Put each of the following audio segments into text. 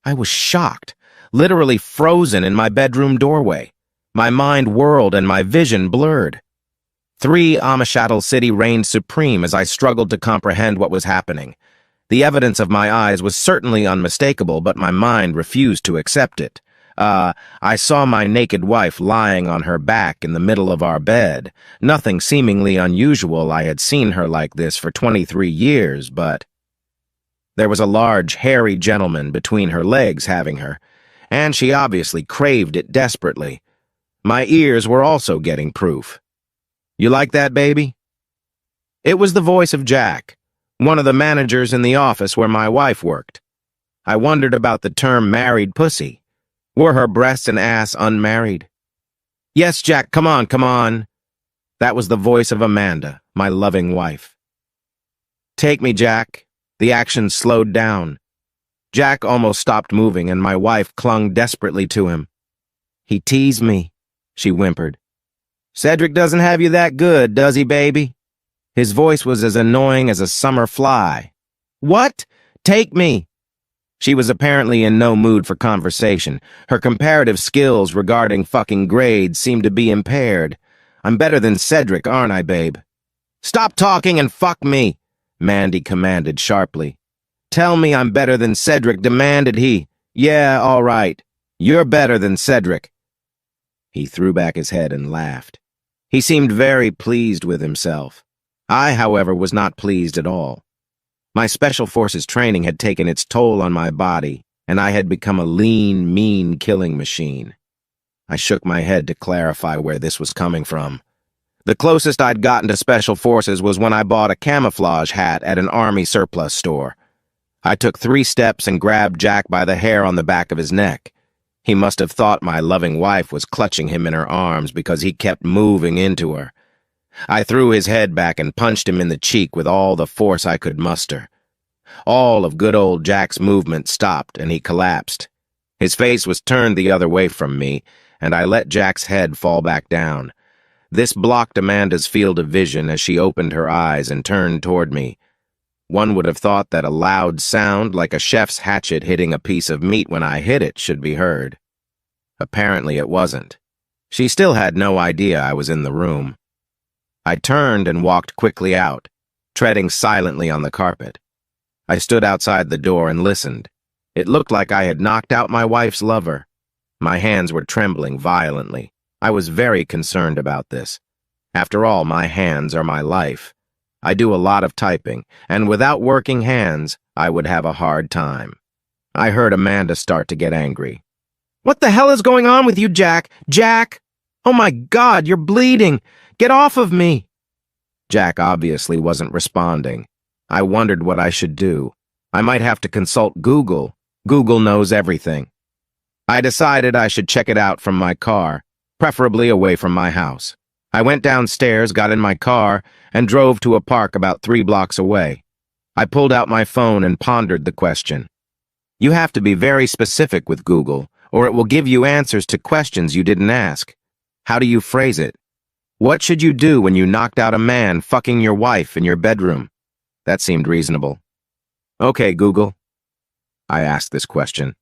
I was shocked, literally frozen in my bedroom doorway. My mind whirled and my vision blurred. 3 Amishadal City reigned supreme as I struggled to comprehend what was happening. The evidence of my eyes was certainly unmistakable, but my mind refused to accept it. I saw my naked wife lying on her back in the middle of our bed. Nothing seemingly unusual. I had seen her like this for 23 years, but there was a large, hairy gentleman between her legs having her, and she obviously craved it desperately. My ears were also getting proof. "You like that, baby?" It was the voice of Jack, one of the managers in the office where my wife worked. I wondered about the term married pussy. Were her breasts and ass unmarried? "Yes, Jack, come on, come on." That was the voice of Amanda, my loving wife. "Take me, Jack." The action slowed down. Jack almost stopped moving, and my wife clung desperately to him. "He teased me," she whimpered. "Cedric doesn't have you that good, does he, baby?" His voice was as annoying as a summer fly. "What? Take me." She was apparently in no mood for conversation. Her comparative skills regarding fucking grades seemed to be impaired. "I'm better than Cedric, aren't I, babe?" "Stop talking and fuck me," Mandy commanded sharply. "Tell me I'm better than Cedric," demanded he. "Yeah, all right. You're better than Cedric." He threw back his head and laughed. He seemed very pleased with himself. I, however, was not pleased at all. My Special Forces training had taken its toll on my body, and I had become a lean, mean killing machine. I shook my head to clarify where this was coming from. The closest I'd gotten to Special Forces was when I bought a camouflage hat at an Army surplus store. I took 3 steps and grabbed Jack by the hair on the back of his neck. He must have thought my loving wife was clutching him in her arms because he kept moving into her. I threw his head back and punched him in the cheek with all the force I could muster. All of good old Jack's movement stopped, and he collapsed. His face was turned the other way from me, and I let Jack's head fall back down. This blocked Amanda's field of vision as she opened her eyes and turned toward me. One would have thought that a loud sound, like a chef's hatchet hitting a piece of meat when I hit it, should be heard. Apparently it wasn't. She still had no idea I was in the room. I turned and walked quickly out, treading silently on the carpet. I stood outside the door and listened. It looked like I had knocked out my wife's lover. My hands were trembling violently. I was very concerned about this. After all, my hands are my life. I do a lot of typing, and without working hands, I would have a hard time. I heard Amanda start to get angry. "What the hell is going on with you, Jack? Jack! Oh my God, you're bleeding! Get off of me!" Jack obviously wasn't responding. I wondered what I should do. I might have to consult Google. Google knows everything. I decided I should check it out from my car, preferably away from my house. I went downstairs, got in my car, and drove to a park about 3 blocks away. I pulled out my phone and pondered the question. You have to be very specific with Google, or it will give you answers to questions you didn't ask. How do you phrase it? What should you do when you knocked out a man fucking your wife in your bedroom? That seemed reasonable. "Okay, Google." I asked this question.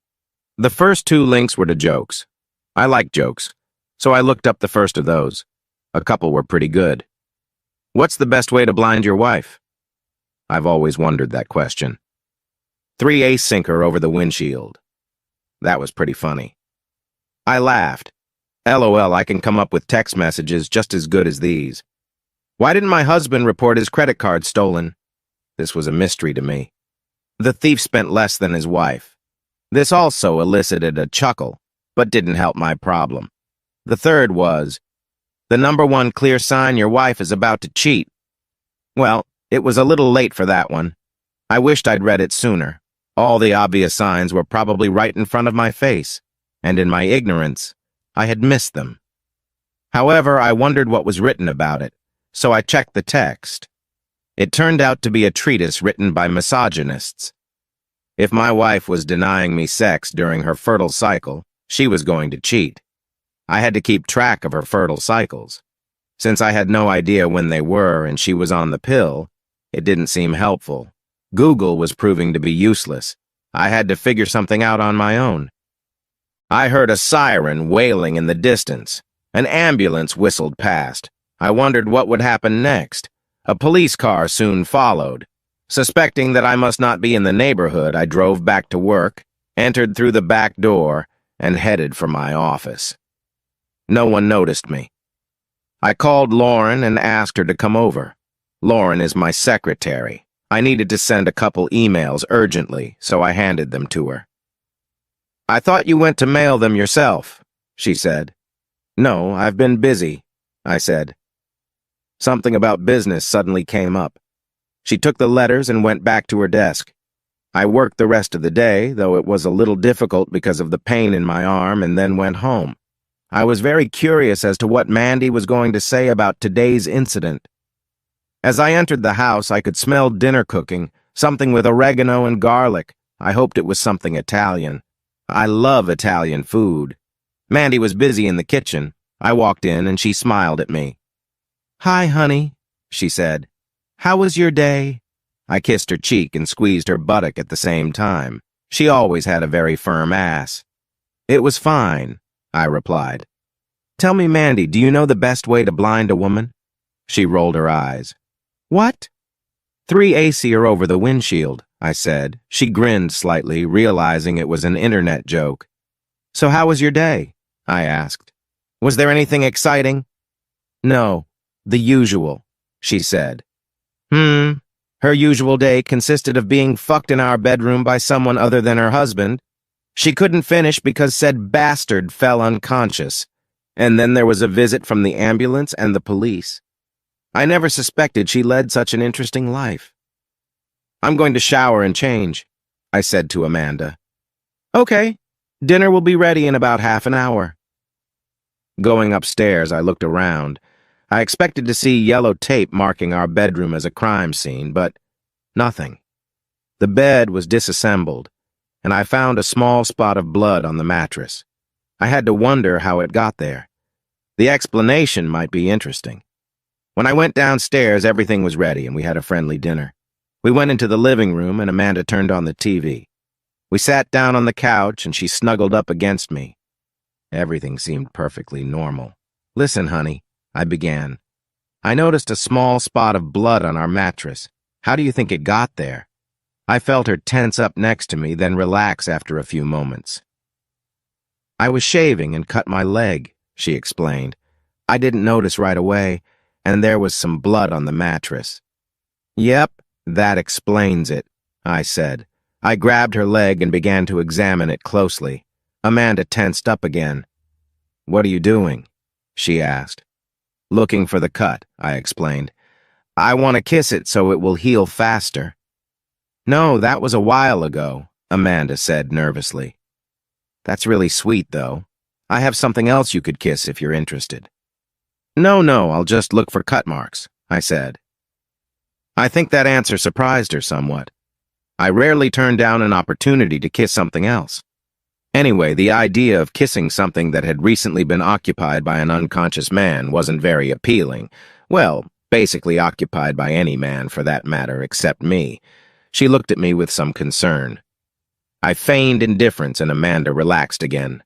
The first 2 links were to jokes. I like jokes, so I looked up the first of those. A couple were pretty good. "What's the best way to blind your wife?" I've always wondered that question. 3 ace sinker over the windshield. That was pretty funny. I laughed. LOL, I can come up with text messages just as good as these. Why didn't my husband report his credit card stolen? This was a mystery to me. The thief spent less than his wife. This also elicited a chuckle, but didn't help my problem. The third was, the number 1 clear sign your wife is about to cheat. Well, it was a little late for that one. I wished I'd read it sooner. All the obvious signs were probably right in front of my face, and in my ignorance, I had missed them. However, I wondered what was written about it, so I checked the text. It turned out to be a treatise written by misogynists. If my wife was denying me sex during her fertile cycle, she was going to cheat. I had to keep track of her fertile cycles. Since I had no idea when they were and she was on the pill, it didn't seem helpful. Google was proving to be useless. I had to figure something out on my own. I heard a siren wailing in the distance. An ambulance whistled past. I wondered what would happen next. A police car soon followed. Suspecting that I must not be in the neighborhood, I drove back to work, entered through the back door, and headed for my office. No one noticed me. I called Lauren and asked her to come over. Lauren is my secretary. I needed to send a couple emails urgently, so I handed them to her. "I thought you went to mail them yourself," she said. "No, I've been busy," I said. Something about business suddenly came up. She took the letters and went back to her desk. I worked the rest of the day, though it was a little difficult because of the pain in my arm, and then went home. I was very curious as to what Mandy was going to say about today's incident. As I entered the house, I could smell dinner cooking, something with oregano and garlic. I hoped it was something Italian. I love Italian food. Mandy was busy in the kitchen. I walked in and she smiled at me. "Hi, honey," she said. "How was your day?" I kissed her cheek and squeezed her buttock at the same time. She always had a very firm ass. "It was fine," I replied. "Tell me, Mandy, do you know the best way to blind a woman?" She rolled her eyes. "What?" "3 Acer over the windshield," I said. She grinned slightly, realizing it was an internet joke. "So how was your day?" I asked. "Was there anything exciting?" "No, the usual," she said. Her usual day consisted of being fucked in our bedroom by someone other than her husband. She couldn't finish because said bastard fell unconscious. And then there was a visit from the ambulance and the police. I never suspected she led such an interesting life. "I'm going to shower and change," I said to Amanda. "Okay, dinner will be ready in about half an hour." Going upstairs, I looked around. I expected to see yellow tape marking our bedroom as a crime scene, but nothing. The bed was disassembled, and I found a small spot of blood on the mattress. I had to wonder how it got there. The explanation might be interesting. When I went downstairs, everything was ready, and we had a friendly dinner. We went into the living room, and Amanda turned on the TV. We sat down on the couch, and she snuggled up against me. Everything seemed perfectly normal. "Listen, honey," I began. "I noticed a small spot of blood on our mattress. How do you think it got there?" I felt her tense up next to me, then relax after a few moments. "I was shaving and cut my leg," she explained. "I didn't notice right away, and there was some blood on the mattress." "Yep, that explains it," I said. I grabbed her leg and began to examine it closely. Amanda tensed up again. "What are you doing?" she asked. "Looking for the cut," I explained. "I want to kiss it so it will heal faster." "No, that was a while ago," Amanda said nervously. "That's really sweet, though. I have something else you could kiss if you're interested." No, I'll just look for cut marks," I said. I think that answer surprised her somewhat. I rarely turn down an opportunity to kiss something else. Anyway, the idea of kissing something that had recently been occupied by an unconscious man wasn't very appealing. Well, basically occupied by any man, for that matter, except me. She looked at me with some concern. I feigned indifference and Amanda relaxed again.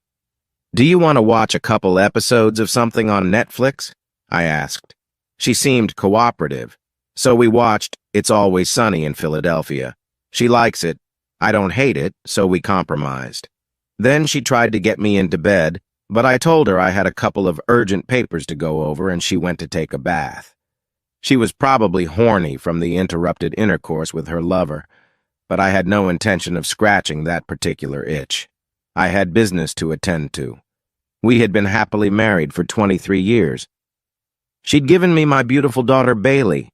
"Do you want to watch a couple episodes of something on Netflix?" I asked. She seemed cooperative, so we watched It's Always Sunny in Philadelphia. She likes it. I don't hate it, so we compromised. Then she tried to get me into bed, but I told her I had a couple of urgent papers to go over and she went to take a bath. She was probably horny from the interrupted intercourse with her lover, but I had no intention of scratching that particular itch. I had business to attend to. We had been happily married for 23 years. She'd given me my beautiful daughter Bailey,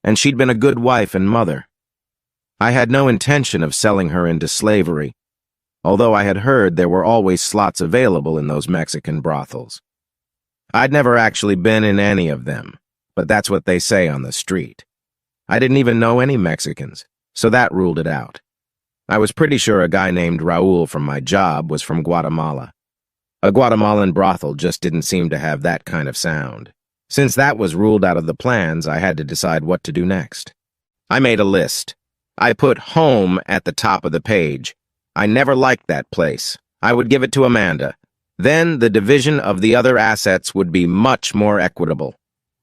and she'd been a good wife and mother. I had no intention of selling her into slavery, although I had heard there were always slots available in those Mexican brothels. I'd never actually been in any of them, but that's what they say on the street. I didn't even know any Mexicans, so that ruled it out. I was pretty sure a guy named Raul from my job was from Guatemala. A Guatemalan brothel just didn't seem to have that kind of sound. Since that was ruled out of the plans, I had to decide what to do next. I made a list. I put home at the top of the page. I never liked that place. I would give it to Amanda. Then the division of the other assets would be much more equitable.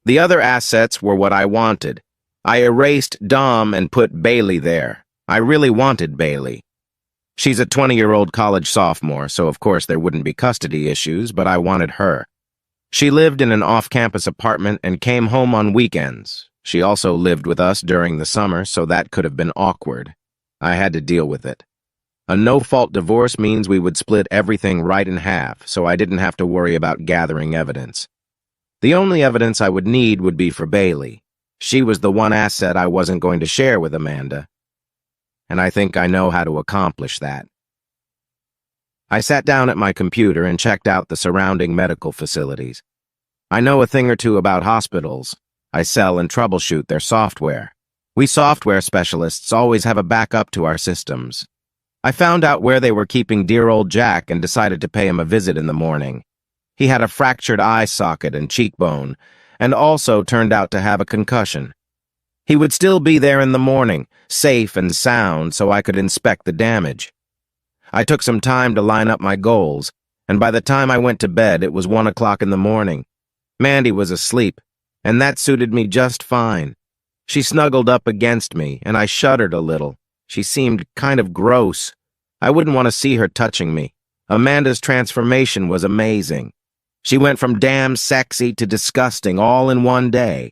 The other assets were what I wanted. I erased Dom and put Bailey there. I really wanted Bailey. She's a 20-year-old college sophomore, so of course there wouldn't be custody issues, but I wanted her. She lived in an off-campus apartment and came home on weekends. She also lived with us during the summer, so that could have been awkward. I had to deal with it. A no-fault divorce means we would split everything right in half, so I didn't have to worry about gathering evidence. The only evidence I would need would be for Bailey. She was the one asset I wasn't going to share with Amanda. And I think I know how to accomplish that. I sat down at my computer and checked out the surrounding medical facilities. I know a thing or two about hospitals. I sell and troubleshoot their software. We software specialists always have a backup to our systems. I found out where they were keeping dear old Jack and decided to pay him a visit in the morning. He had a fractured eye socket and cheekbone, and also turned out to have a concussion. He would still be there in the morning, safe and sound, so I could inspect the damage. I took some time to line up my goals, and by the time I went to bed, it was 1 o'clock in the morning. Mandy was asleep, and that suited me just fine. She snuggled up against me, and I shuddered a little. She seemed kind of gross. I wouldn't want to see her touching me. Amanda's transformation was amazing. She went from damn sexy to disgusting all in one day.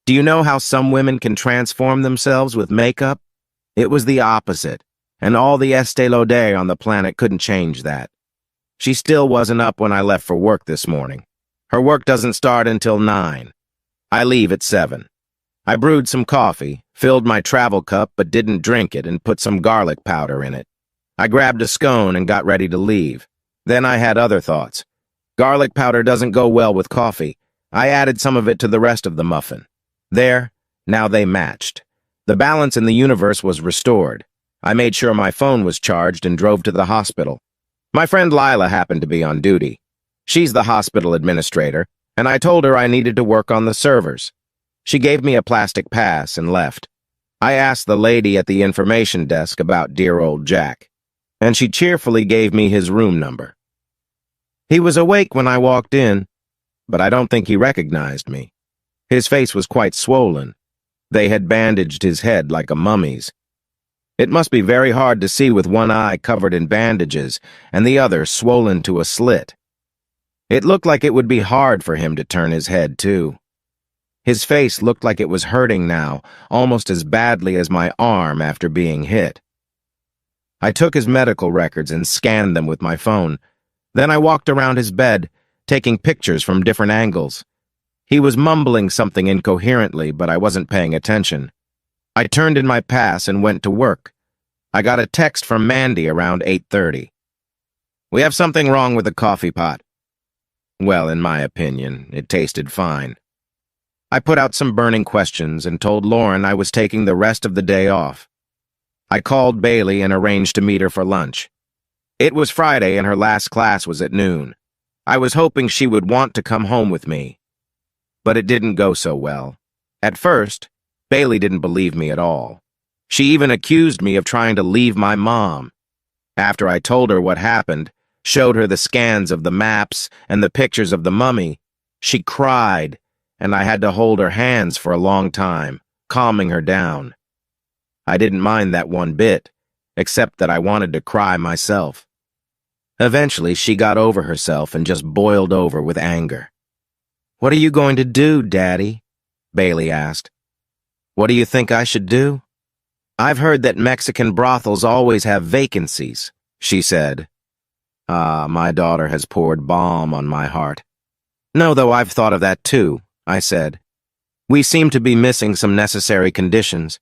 Do you know how some women can transform themselves with makeup? It was the opposite, and all the Estée Lauder on the planet couldn't change that. She still wasn't up when I left for work this morning. Her work doesn't start until 9. I leave at 7. I brewed some coffee, filled my travel cup but didn't drink it, and put some garlic powder in it. I grabbed a scone and got ready to leave. Then I had other thoughts. Garlic powder doesn't go well with coffee. I added some of it to the rest of the muffin. There, now they matched. The balance in the universe was restored. I made sure my phone was charged and drove to the hospital. My friend Lila happened to be on duty. She's the hospital administrator, and I told her I needed to work on the servers. She gave me a plastic pass and left. I asked the lady at the information desk about dear old Jack, and she cheerfully gave me his room number. He was awake when I walked in, but I don't think he recognized me. His face was quite swollen. They had bandaged his head like a mummy's. It must be very hard to see with one eye covered in bandages and the other swollen to a slit. It looked like it would be hard for him to turn his head, too. His face looked like it was hurting now, almost as badly as my arm after being hit. I took his medical records and scanned them with my phone. Then I walked around his bed, taking pictures from different angles. He was mumbling something incoherently, but I wasn't paying attention. I turned in my pass and went to work. I got a text from Mandy around 8:30. "We have something wrong with the coffee pot." Well, in my opinion, it tasted fine. I put out some burning questions and told Lauren I was taking the rest of the day off. I called Bailey and arranged to meet her for lunch. It was Friday and her last class was at noon. I was hoping she would want to come home with me. But it didn't go so well. At first, Bailey didn't believe me at all. She even accused me of trying to leave my mom. After I told her what happened, showed her the scans of the maps and the pictures of the mummy, she cried, and I had to hold her hands for a long time, calming her down. I didn't mind that one bit, except that I wanted to cry myself. Eventually, she got over herself and just boiled over with anger. "What are you going to do, Daddy?" Bailey asked. "What do you think I should do?" "I've heard that Mexican brothels always have vacancies," she said. My daughter has poured balm on my heart. "No, though, I've thought of that too," I said. "We seem to be missing some necessary conditions."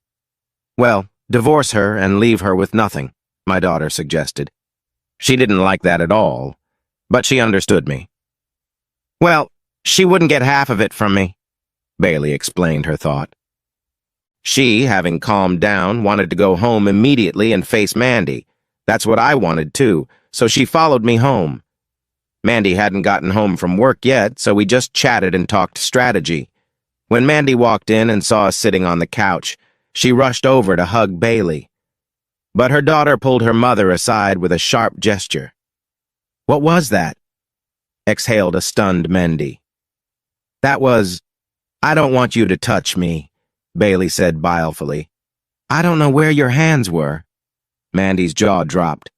"Well, divorce her and leave her with nothing," my daughter suggested. She didn't like that at all, but she understood me. "Well, she wouldn't get half of it from me," Bailey explained her thought. She, having calmed down, wanted to go home immediately and face Mandy. That's what I wanted too, so she followed me home. Mandy hadn't gotten home from work yet, so we just chatted and talked strategy. When Mandy walked in and saw us sitting on the couch, she rushed over to hug Bailey. But her daughter pulled her mother aside with a sharp gesture. "What was that?" exhaled a stunned Mendy. "That was, I don't want you to touch me," Bailey said bilefully. "I don't know where your hands were." Mandy's jaw dropped.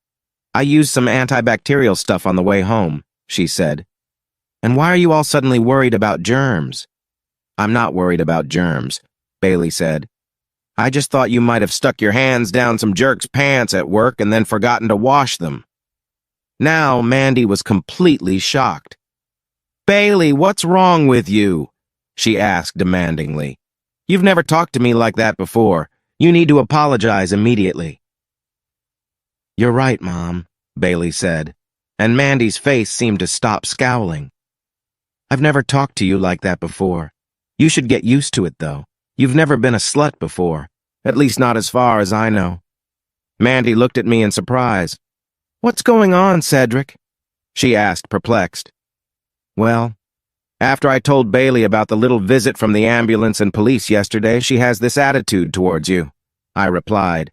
"I used some antibacterial stuff on the way home," she said. "And why are you all suddenly worried about germs?" "I'm not worried about germs," Bailey said. "I just thought you might have stuck your hands down some jerk's pants at work and then forgotten to wash them." Now Mandy was completely shocked. "Bailey, what's wrong with you?" she asked demandingly. "You've never talked to me like that before. You need to apologize immediately." "You're right, Mom," Bailey said, and Mandy's face seemed to stop scowling. "I've never talked to you like that before. You should get used to it, though. You've never been a slut before, at least not as far as I know." Mandy looked at me in surprise. "What's going on, Cedric?" she asked, perplexed. "Well, after I told Bailey about the little visit from the ambulance and police yesterday, she has this attitude towards you," I replied.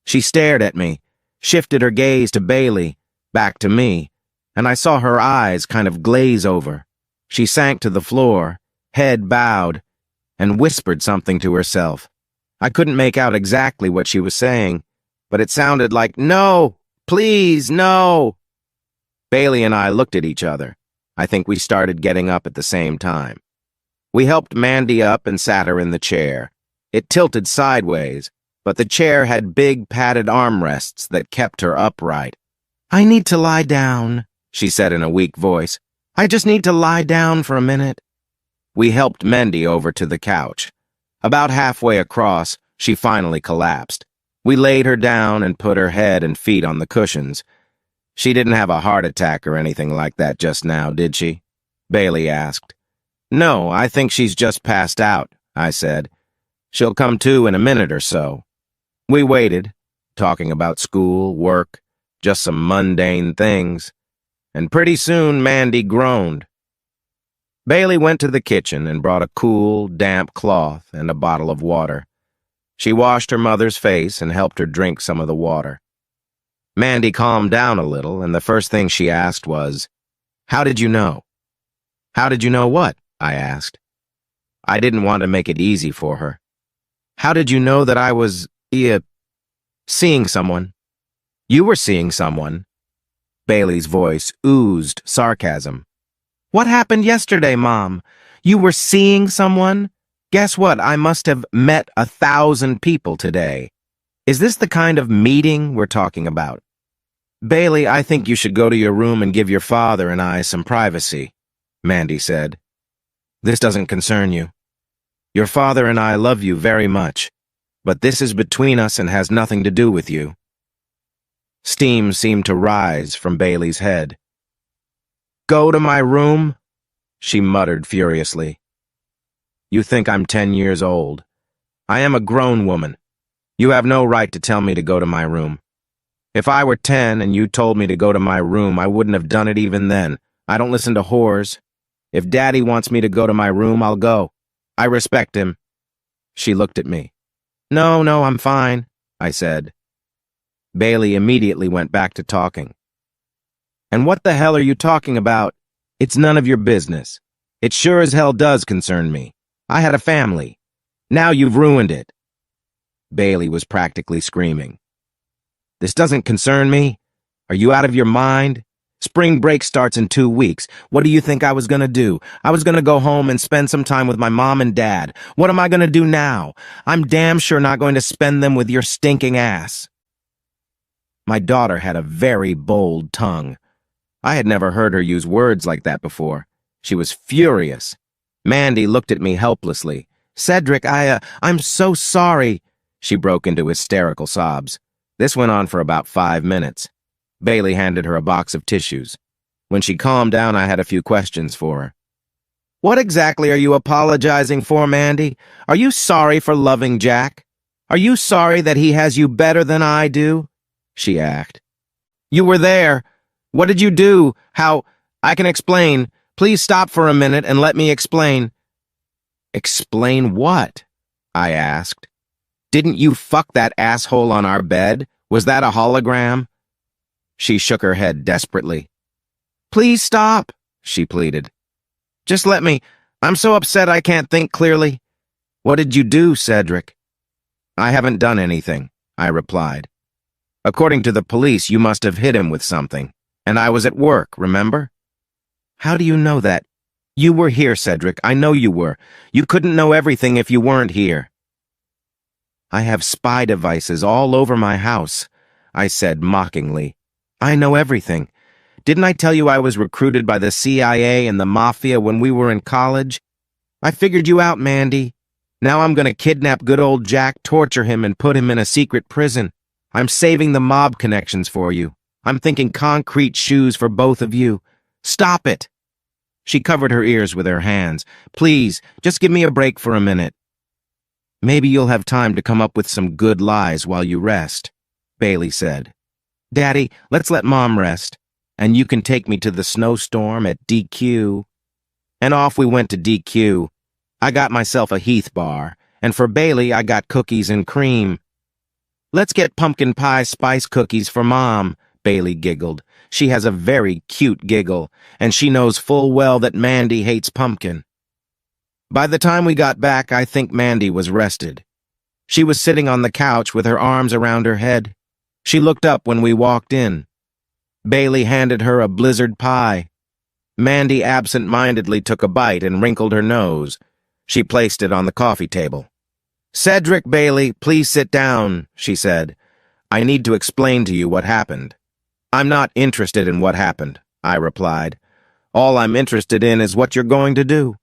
She stared at me, shifted her gaze to Bailey, back to me, and I saw her eyes kind of glaze over. She sank to the floor, head bowed, and whispered something to herself. I couldn't make out exactly what she was saying, but it sounded like, "No, please, no." Bailey and I looked at each other. I think we started getting up at the same time. We helped Mandy up and sat her in the chair. It tilted sideways, but the chair had big padded armrests that kept her upright. "I need to lie down," she said in a weak voice. "I just need to lie down for a minute." We helped Mandy over to the couch. About halfway across, she finally collapsed. We laid her down and put her head and feet on the cushions. "She didn't have a heart attack or anything like that just now, did she?" Bailey asked. "No, I think she's just passed out," I said. "She'll come to in a minute or so." We waited, talking about school, work, just some mundane things. And pretty soon Mandy groaned. Bailey went to the kitchen and brought a cool, damp cloth and a bottle of water. She washed her mother's face and helped her drink some of the water. Mandy calmed down a little, and the first thing she asked was, "How did you know?" "How did you know what?" I asked. I didn't want to make it easy for her. "How did you know that I was, seeing someone?" "You were seeing someone." Bailey's voice oozed sarcasm. "What happened yesterday, Mom? You were seeing someone? Guess what? I must have met 1,000 people today. Is this the kind of meeting we're talking about?" "Bailey, I think you should go to your room and give your father and I some privacy," Mandy said. "This doesn't concern you. Your father and I love you very much, but this is between us and has nothing to do with you." Steam seemed to rise from Bailey's head. "Go to my room?" she muttered furiously. "You think I'm 10 years old. I am a grown woman. You have no right to tell me to go to my room. If I were 10 and you told me to go to my room, I wouldn't have done it even then. I don't listen to whores. If Daddy wants me to go to my room, I'll go. I respect him." She looked at me. No, I'm fine," I said. Bailey immediately went back to talking. "And what the hell are you talking about? It's none of your business. It sure as hell does concern me. I had a family. Now you've ruined it." Bailey was practically screaming. "This doesn't concern me? Are you out of your mind? Spring break starts in 2 weeks. What do you think I was gonna do? I was gonna go home and spend some time with my mom and dad. What am I gonna do now? I'm damn sure not going to spend them with your stinking ass." My daughter had a very bold tongue. I had never heard her use words like that before. She was furious. Mandy looked at me helplessly. "Cedric, I'm so sorry." She broke into hysterical sobs. This went on for about 5 minutes. Bailey handed her a box of tissues. When she calmed down, I had a few questions for her. "What exactly are you apologizing for, Mandy? Are you sorry for loving Jack? Are you sorry that he has you better than I do?" she asked. "You were there. What did you do? How? I can explain. Please stop for a minute and let me explain." "Explain what?" I asked. "Didn't you fuck that asshole on our bed? Was that a hologram? She shook her head desperately. Please stop, she pleaded. Just let me. I'm so upset I can't think clearly. What did you do, Cedric? I haven't done anything, I replied. According to the police, you must have hit him with something. And I was at work, remember? How do you know that? You were here, Cedric. I know you were. You couldn't know everything if you weren't here. I have spy devices all over my house, I said mockingly. I know everything. Didn't I tell you I was recruited by the CIA and the Mafia when we were in college? I figured you out, Mandy. Now I'm going to kidnap good old Jack, torture him, and put him in a secret prison. I'm saving the mob connections for you. I'm thinking concrete shoes for both of you. Stop it! She covered her ears with her hands. Please, just give me a break for a minute. Maybe you'll have time to come up with some good lies while you rest, Bailey said. Daddy, let's let Mom rest, and you can take me to the snowstorm at DQ. And off we went to DQ. I got myself a Heath bar, and for Bailey I got cookies and cream. Let's get pumpkin pie spice cookies for Mom, Bailey giggled. She has a very cute giggle, and she knows full well that Mandy hates pumpkin. By the time we got back, I think Mandy was rested. She was sitting on the couch with her arms around her head. She looked up when we walked in. Bailey handed her a blizzard pie. Mandy absent-mindedly took a bite and wrinkled her nose. She placed it on the coffee table. Cedric, Bailey, please sit down, she said. I need to explain to you what happened. I'm not interested in what happened, I replied. All I'm interested in is what you're going to do.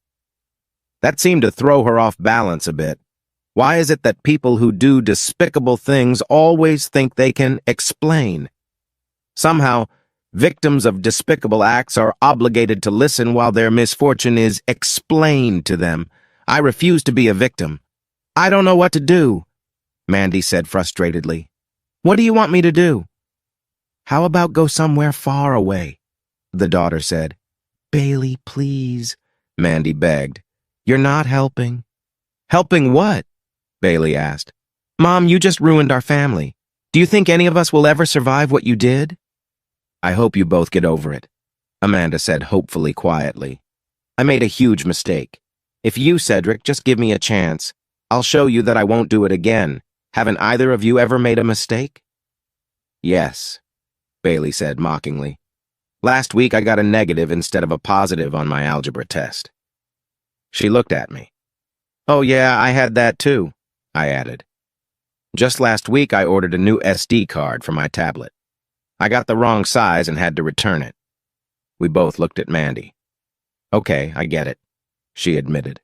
That seemed to throw her off balance a bit. Why is it that people who do despicable things always think they can explain? Somehow, victims of despicable acts are obligated to listen while their misfortune is explained to them. I refuse to be a victim. I don't know what to do, Mandy said frustratedly. What do you want me to do? How about go somewhere far away? The daughter said. Bailey, please, Mandy begged. You're not helping. Helping what? Bailey asked. Mom, you just ruined our family. Do you think any of us will ever survive what you did? I hope you both get over it, Amanda said hopefully quietly. I made a huge mistake. If you, Cedric, just give me a chance, I'll show you that I won't do it again. Haven't either of you ever made a mistake? Yes, Bailey said mockingly. Last week I got a negative instead of a positive on my algebra test. She looked at me. Oh yeah, I had that too, I added. Just last week I ordered a new SD card for my tablet. I got the wrong size and had to return it. We both looked at Mandy. Okay, I get it, she admitted.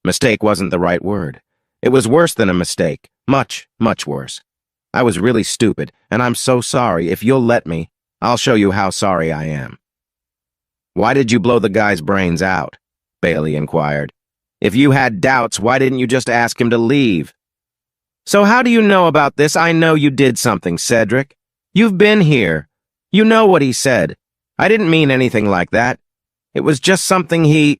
Mistake wasn't the right word. It was worse than a mistake. Much, much worse. I was really stupid, and I'm so sorry. If you'll let me, I'll show you how sorry I am. Why did you blow the guy's brains out? Bailey inquired. If you had doubts, why didn't you just ask him to leave? So how do you know about this? I know you did something, Cedric. You've been here. You know what he said. I didn't mean anything like that. It was just something he...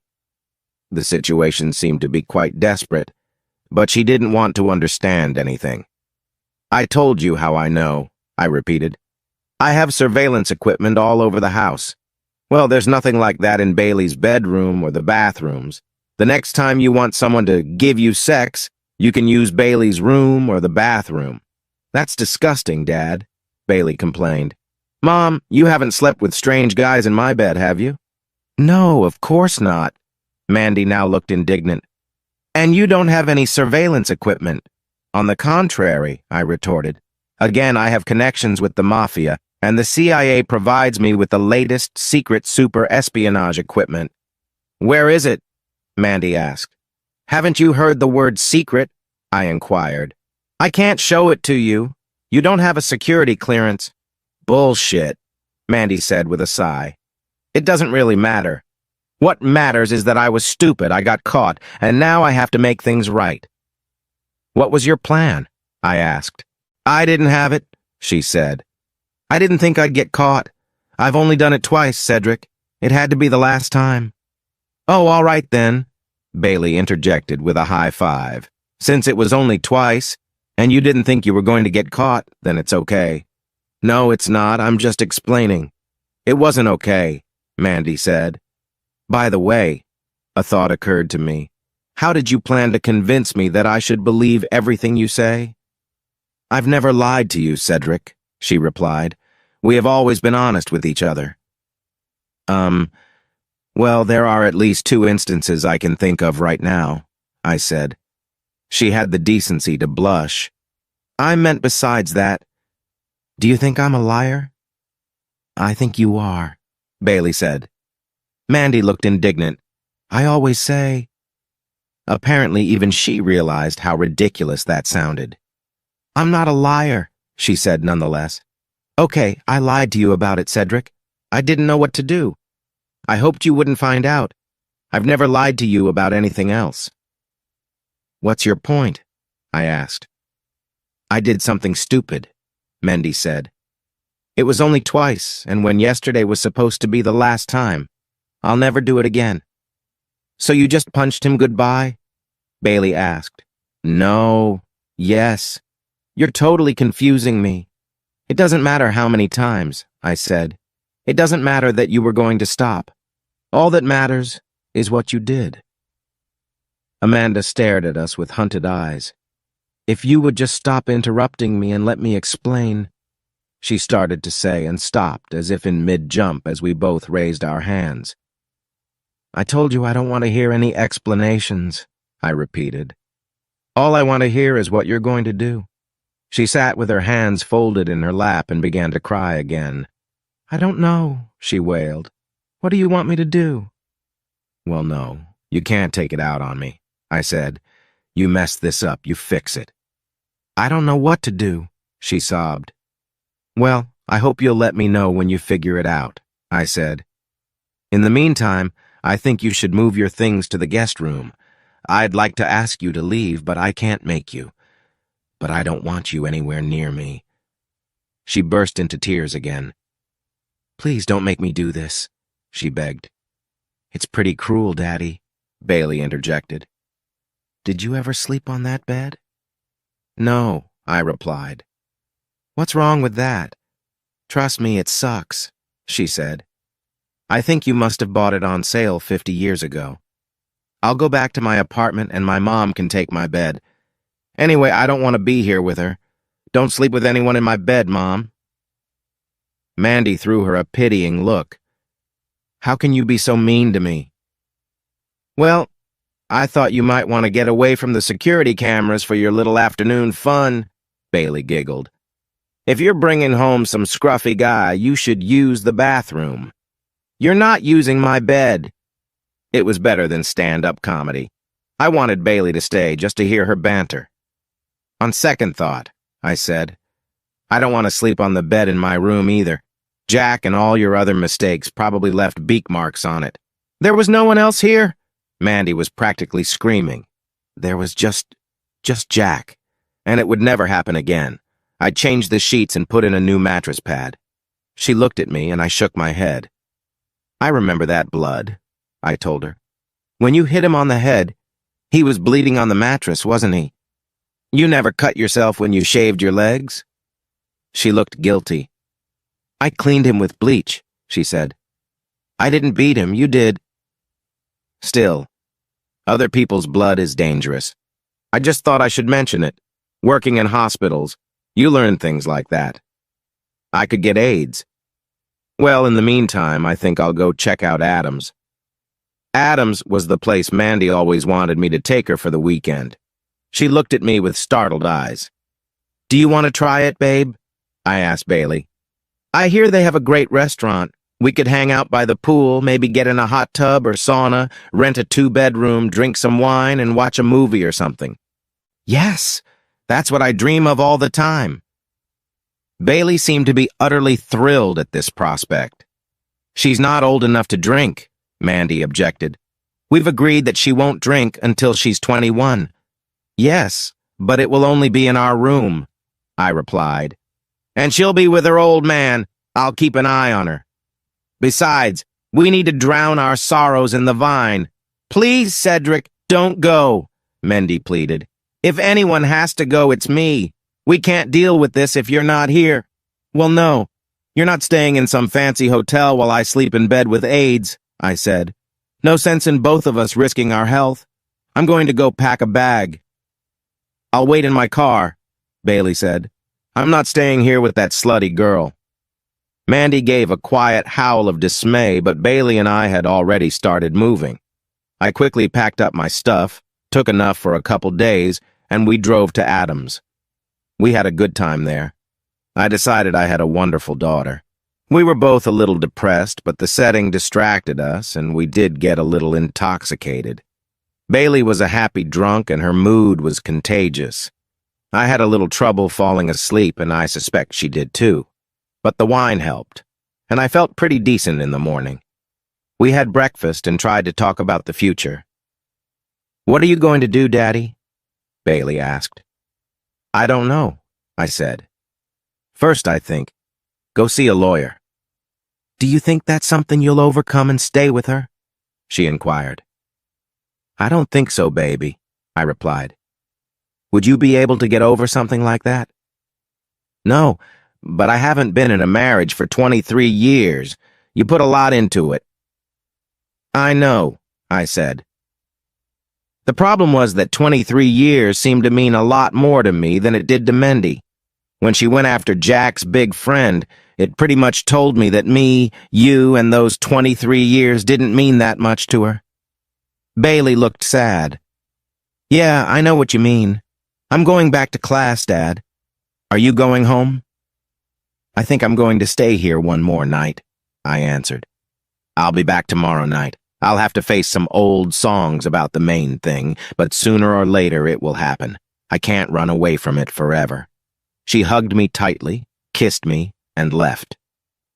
The situation seemed to be quite desperate, but she didn't want to understand anything. I told you how I know, I repeated. I have surveillance equipment all over the house. Well, there's nothing like that in Bailey's bedroom or the bathrooms. The next time you want someone to give you sex, you can use Bailey's room or the bathroom. That's disgusting, Dad, Bailey complained. Mom, you haven't slept with strange guys in my bed, have you? No, of course not. Mandy now looked indignant. And you don't have any surveillance equipment. On the contrary, I retorted. Again, I have connections with the Mafia, and the CIA provides me with the latest secret super espionage equipment. Where is it? Mandy asked. Haven't you heard the word secret? I inquired. I can't show it to you. You don't have a security clearance. Bullshit, Mandy said with a sigh. It doesn't really matter. What matters is that I was stupid, I got caught, and now I have to make things right. What was your plan? I asked. I didn't have it, she said. I didn't think I'd get caught. I've only done it twice, Cedric. It had to be the last time. Oh, all right then, Bailey interjected with a high five. Since it was only twice, And you didn't think you were going to get caught, then it's okay. No, it's not. I'm just explaining. It wasn't okay, Mandy said. By the way, a thought occurred to me. How did you plan to convince me that I should believe everything you say? I've never lied to you, Cedric, she replied. We have always been honest with each other. Well, there are at least 2 instances I can think of right now, I said. She had the decency to blush. I meant besides that. Do you think I'm a liar? I think you are, Bailey said. Mandy looked indignant. I always say. Apparently even she realized how ridiculous that sounded. I'm not a liar, she said nonetheless. Okay, I lied to you about it, Cedric. I didn't know what to do. I hoped you wouldn't find out. I've never lied to you about anything else. What's your point? I asked. I did something stupid, Mandy said. It was only twice, and when yesterday was supposed to be the last time. I'll never do it again. So you just punched him goodbye? Bailey asked. No. Yes. You're totally confusing me. It doesn't matter how many times, I said. It doesn't matter that you were going to stop. All that matters is what you did. Amanda stared at us with hunted eyes. If you would just stop interrupting me and let me explain, she started to say and stopped as if in mid-jump as we both raised our hands. I told you I don't want to hear any explanations, I repeated. All I want to hear is what you're going to do. She sat with her hands folded in her lap and began to cry again. I don't know, she wailed. What do you want me to do? Well, no, you can't take it out on me, I said. You messed this up, you fix it. I don't know what to do, she sobbed. Well, I hope you'll let me know when you figure it out, I said. In the meantime, I think you should move your things to the guest room. I'd like to ask you to leave, but I can't make you. But I don't want you anywhere near me. She burst into tears again. Please don't make me do this, she begged. It's pretty cruel, Daddy, Bailey interjected. Did you ever sleep on that bed? No, I replied. What's wrong with that? Trust me, it sucks, she said. I think you must have bought it on sale 50 years ago. I'll go back to my apartment and my mom can take my bed. Anyway, I don't want to be here with her. Don't sleep with anyone in my bed, Mom. Mandy threw her a pitying look. How can you be so mean to me? Well, I thought you might want to get away from the security cameras for your little afternoon fun, Bailey giggled. If you're bringing home some scruffy guy, you should use the bathroom. You're not using my bed. It was better than stand-up comedy. I wanted Bailey to stay just to hear her banter. On second thought, I said, I don't want to sleep on the bed in my room either. Jack and all your other mistakes probably left beak marks on it. There was no one else here? Mandy was practically screaming. There was just Jack, and it would never happen again. I changed the sheets and put in a new mattress pad. She looked at me and I shook my head. I remember that blood, I told her. When you hit him on the head, he was bleeding on the mattress, wasn't he? You never cut yourself when you shaved your legs? She looked guilty. I cleaned him with bleach, she said. I didn't beat him, you did. Still, other people's blood is dangerous. I just thought I should mention it. Working in hospitals, you learn things like that. I could get AIDS. Well, in the meantime, I think I'll go check out Adams. Adams was the place Mandy always wanted me to take her for the weekend. She looked at me with startled eyes. Do you want to try it, babe? I asked Bailey. I hear they have a great restaurant. We could hang out by the pool, maybe get in a hot tub or sauna, rent a 2-bedroom, drink some wine, and watch a movie or something. Yes, that's what I dream of all the time. Bailey seemed to be utterly thrilled at this prospect. She's not old enough to drink, Mandy objected. We've agreed that she won't drink until she's 21. Yes, but it will only be in our room, I replied. And she'll be with her old man. I'll keep an eye on her. Besides, we need to drown our sorrows in the vine. Please, Cedric, don't go, Mandy pleaded. If anyone has to go, it's me. We can't deal with this if you're not here. Well, no. You're not staying in some fancy hotel while I sleep in bed with AIDS, I said. No sense in both of us risking our health. I'm going to go pack a bag. I'll wait in my car, Bailey said. I'm not staying here with that slutty girl. Mandy gave a quiet howl of dismay, but Bailey and I had already started moving. I quickly packed up my stuff, took enough for a couple days, and we drove to Adams. We had a good time there. I decided I had a wonderful daughter. We were both a little depressed, but the setting distracted us, and we did get a little intoxicated. Bailey was a happy drunk, and her mood was contagious. I had a little trouble falling asleep, and I suspect she did too. But the wine helped, and I felt pretty decent in the morning. We had breakfast and tried to talk about the future. "What are you going to do, Daddy?" Bailey asked. "I don't know," I said. "First, I think, go see a lawyer." "Do you think that's something you'll overcome and stay with her?" she inquired. "I don't think so, baby," I replied. "Would you be able to get over something like that?" "No, but I haven't been in a marriage for 23 years. You put a lot into it." "I know," I said. The problem was that 23 years seemed to mean a lot more to me than it did to Mendy. When she went after Jack's big friend, it pretty much told me that me, you, and those 23 years didn't mean that much to her. Bailey looked sad. "Yeah, I know what you mean. I'm going back to class, Dad. Are you going home?" "I think I'm going to stay here one more night," I answered. "I'll be back tomorrow night. I'll have to face some old songs about the main thing, but sooner or later it will happen. I can't run away from it forever." She hugged me tightly, kissed me, and left.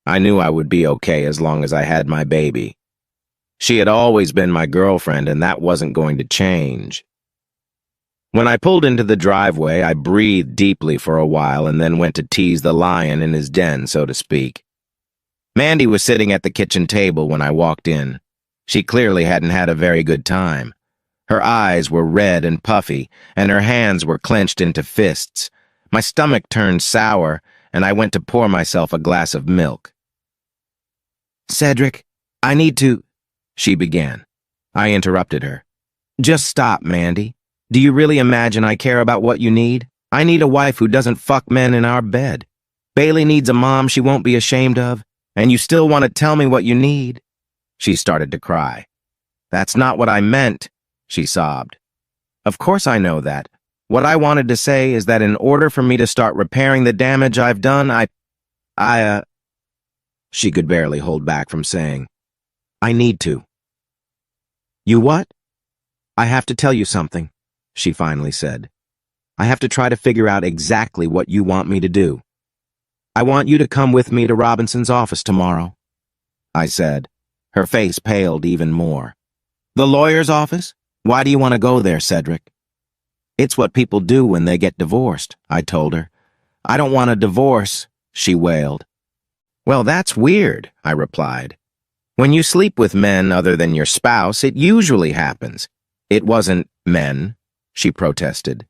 I knew I would be okay as long as I had my baby. She had always been my girlfriend, and that wasn't going to change. When I pulled into the driveway, I breathed deeply for a while and then went to tease the lion in his den, so to speak. Mandy was sitting at the kitchen table when I walked in. She clearly hadn't had a very good time. Her eyes were red and puffy, and her hands were clenched into fists. My stomach turned sour, and I went to pour myself a glass of milk. "Cedric, I need to—" she began. I interrupted her. "Just stop, Mandy. Do you really imagine I care about what you need? I need a wife who doesn't fuck men in our bed. Bailey needs a mom she won't be ashamed of, and you still want to tell me what you need?" She started to cry. "That's not what I meant," she sobbed. "Of course I know that. What I wanted to say is that in order for me to start repairing the damage I've done, she could barely hold back from saying, "I need to." "You what?" "I have to tell you something," she finally said. "I have to try to figure out exactly what you want me to do. I want you to come with me to Robinson's office tomorrow," I said. Her face paled even more. "The lawyer's office? Why do you want to go there, Cedric?" "It's what people do when they get divorced," I told her. "I don't want a divorce," she wailed. "Well, that's weird," I replied. "When you sleep with men other than your spouse, it usually happens." "It wasn't men," she protested.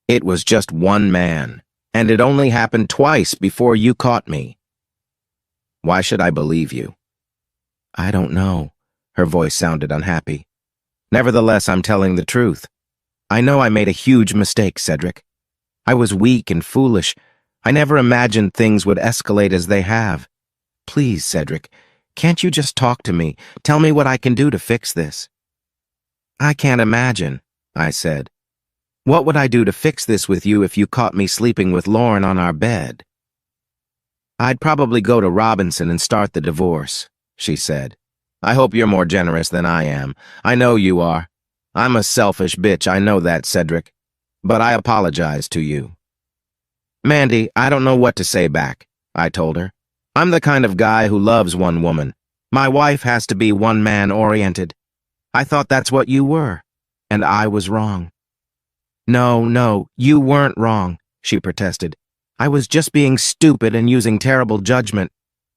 "It was just one man, and it only happened twice before you caught me." "Why should I believe you?" "I don't know." Her voice sounded unhappy. "Nevertheless, I'm telling the truth. I know I made a huge mistake, Cedric. I was weak and foolish. I never imagined things would escalate as they have. Please, Cedric, can't you just talk to me? Tell me what I can do to fix this." "I can't imagine," I said. "What would I do to fix this with you if you caught me sleeping with Lauren on our bed?" "I'd probably go to Robinson and start the divorce," she said. "I hope you're more generous than I am. I know you are. I'm a selfish bitch, I know that, Cedric. But I apologize to you." "Mandy, I don't know what to say back," I told her. "I'm the kind of guy who loves one woman. My wife has to be one-man-oriented. I thought that's what you were, and I was wrong." No, you weren't wrong," she protested. "I was just being stupid and using terrible judgment.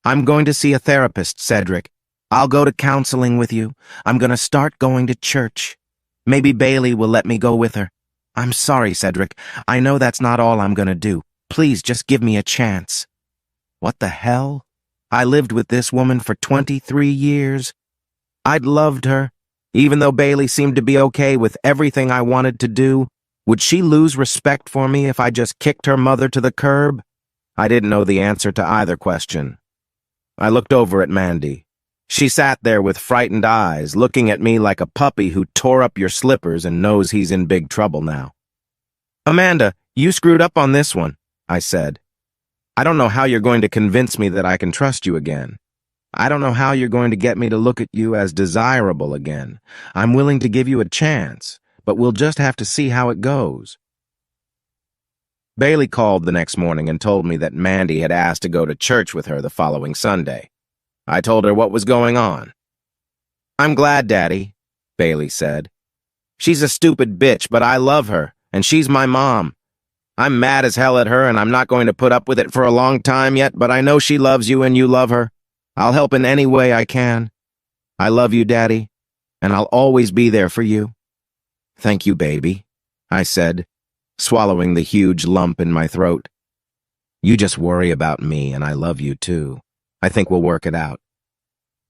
I'm going to see a therapist, Cedric. I'll go to counseling with you. I'm going to start going to church. Maybe Bailey will let me go with her. I'm sorry, Cedric. I know that's not all I'm gonna do. Please just give me a chance. What the hell? I lived with this woman for 23 years. I'd loved her. Even though Bailey seemed to be okay with everything I wanted to do, would she lose respect for me if I just kicked her mother to the curb? I didn't know the answer to either question. I looked over at Mandy. She sat there with frightened eyes, looking at me like a puppy who tore up your slippers and knows he's in big trouble now. Amanda, you screwed up on this one, I said. I don't know how you're going to convince me that I can trust you again. I don't know how you're going to get me to look at you as desirable again. I'm willing to give you a chance, but we'll just have to see how it goes. Bailey called the next morning and told me that Mandy had asked to go to church with her the following Sunday. I told her what was going on. I'm glad, Daddy, Bailey said. She's a stupid bitch, but I love her, and she's my mom. I'm mad as hell at her, and I'm not going to put up with it for a long time yet, but I know she loves you and you love her. I'll help in any way I can. I love you, Daddy, and I'll always be there for you. Thank you, baby, I said, swallowing the huge lump in my throat. You just worry about me, and I love you too. I think we'll work it out.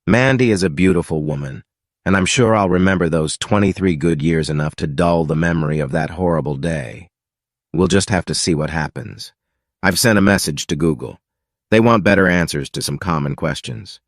Mandy is a beautiful woman, and I'm sure I'll remember those 23 good years enough to dull the memory of that horrible day. We'll just have to see what happens. I've sent a message to Google. They want better answers to some common questions.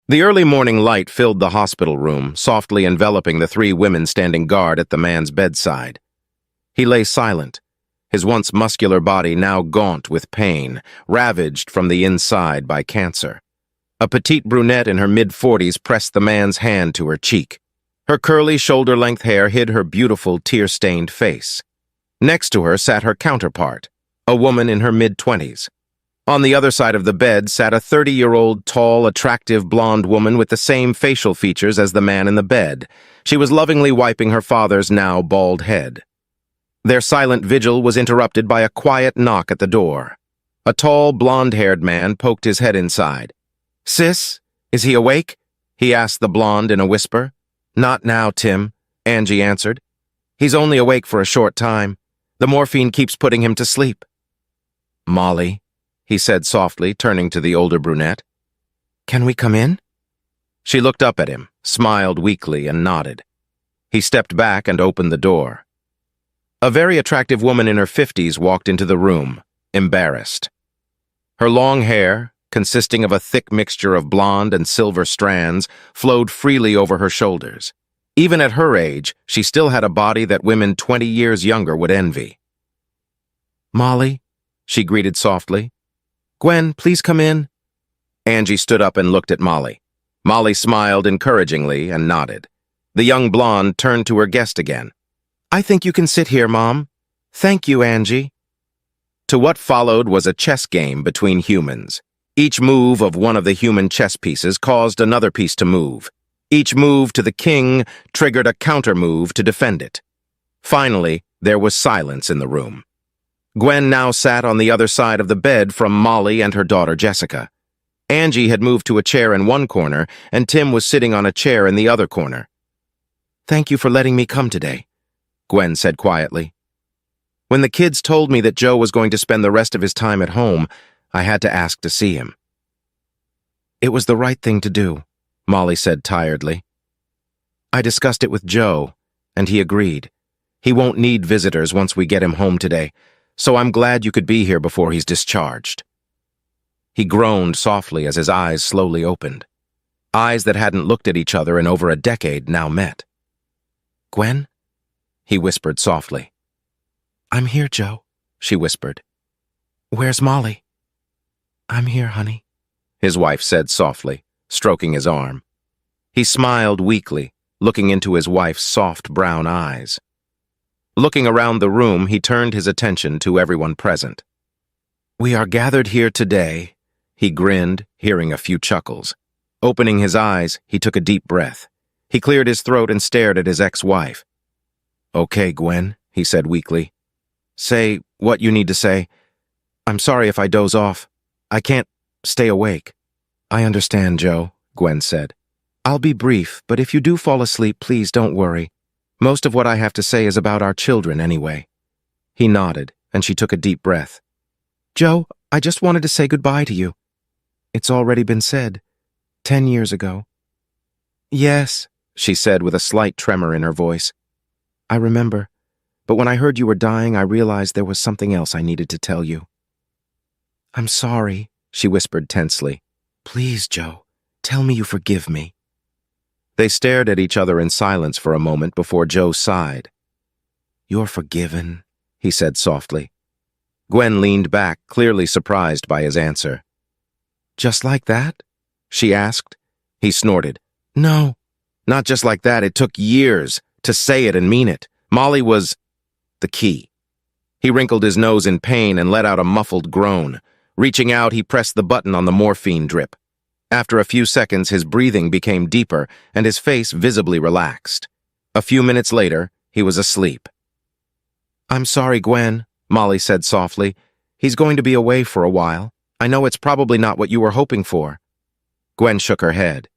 The early morning light filled the hospital room, softly enveloping the three women standing guard at the man's bedside. He lay silent, his once muscular body now gaunt with pain, ravaged from the inside by cancer. A petite brunette in her mid-40s pressed the man's hand to her cheek. Her curly, shoulder-length hair hid her beautiful, tear-stained face. Next to her sat her counterpart, a woman in her mid-20s. On the other side of the bed sat a 30-year-old, tall, attractive blonde woman with the same facial features as the man in the bed. She was lovingly wiping her father's now bald head. Their silent vigil was interrupted by a quiet knock at the door. A tall, blonde-haired man poked his head inside. "Sis, is he awake?" he asked the blonde in a whisper. "Not now, Tim," Angie answered. "He's only awake for a short time. The morphine keeps putting him to sleep." "Molly," he said softly, turning to the older brunette. "Can we come in?" She looked up at him, smiled weakly, and nodded. He stepped back and opened the door. A very attractive woman in her 50s walked into the room, embarrassed. Her long hair, consisting of a thick mixture of blonde and silver strands, flowed freely over her shoulders. Even at her age, she still had a body that women 20 years younger would envy. "Molly," she greeted softly. "Gwen, please come in." Angie stood up and looked at Molly. Molly smiled encouragingly and nodded. The young blonde turned to her guest again. "I think you can sit here, Mom." "Thank you, Angie." To what followed was a chess game between humans. Each move of one of the human chess pieces caused another piece to move. Each move to the king triggered a counter move to defend it. Finally, there was silence in the room. Gwen now sat on the other side of the bed from Molly and her daughter Jessica. Angie had moved to a chair in one corner, and Tim was sitting on a chair in the other corner. "Thank you for letting me come today," Gwen said quietly. "When the kids told me that Joe was going to spend the rest of his time at home, I had to ask to see him." "It was the right thing to do," Molly said tiredly. I discussed it with Joe, and he agreed. He won't need visitors once we get him home today, so I'm glad you could be here before he's discharged. He groaned softly as his eyes slowly opened. Eyes that hadn't looked at each other in over a decade now met. Gwen? He whispered softly. I'm here, Joe, she whispered. Where's Molly? I'm here, honey, his wife said softly, stroking his arm. He smiled weakly, looking into his wife's soft brown eyes. Looking around the room, he turned his attention to everyone present. We are gathered here today, he grinned, hearing a few chuckles. Opening his eyes, he took a deep breath. He cleared his throat and stared at his ex-wife. Okay, Gwen, he said weakly. Say what you need to say. I'm sorry if I doze off. I can't stay awake. I understand, Joe, Gwen said. I'll be brief, but if you do fall asleep, please don't worry. Most of what I have to say is about our children anyway. He nodded, and she took a deep breath. Joe, I just wanted to say goodbye to you. It's already been said. 10 years ago. Yes, she said with a slight tremor in her voice. I remember, but when I heard you were dying, I realized there was something else I needed to tell you. I'm sorry, she whispered tensely. Please, Joe, tell me you forgive me. They stared at each other in silence for a moment before Joe sighed. You're forgiven, he said softly. Gwen leaned back, clearly surprised by his answer. Just like that? She asked. He snorted. No, not just like that. It took years to say it and mean it. Molly was the key. He wrinkled his nose in pain and let out a muffled groan. Reaching out, he pressed the button on the morphine drip. After a few seconds, his breathing became deeper and his face visibly relaxed. A few minutes later, he was asleep. I'm sorry, Gwen, Molly said softly. He's going to be away for a while. I know it's probably not what you were hoping for. Gwen shook her head.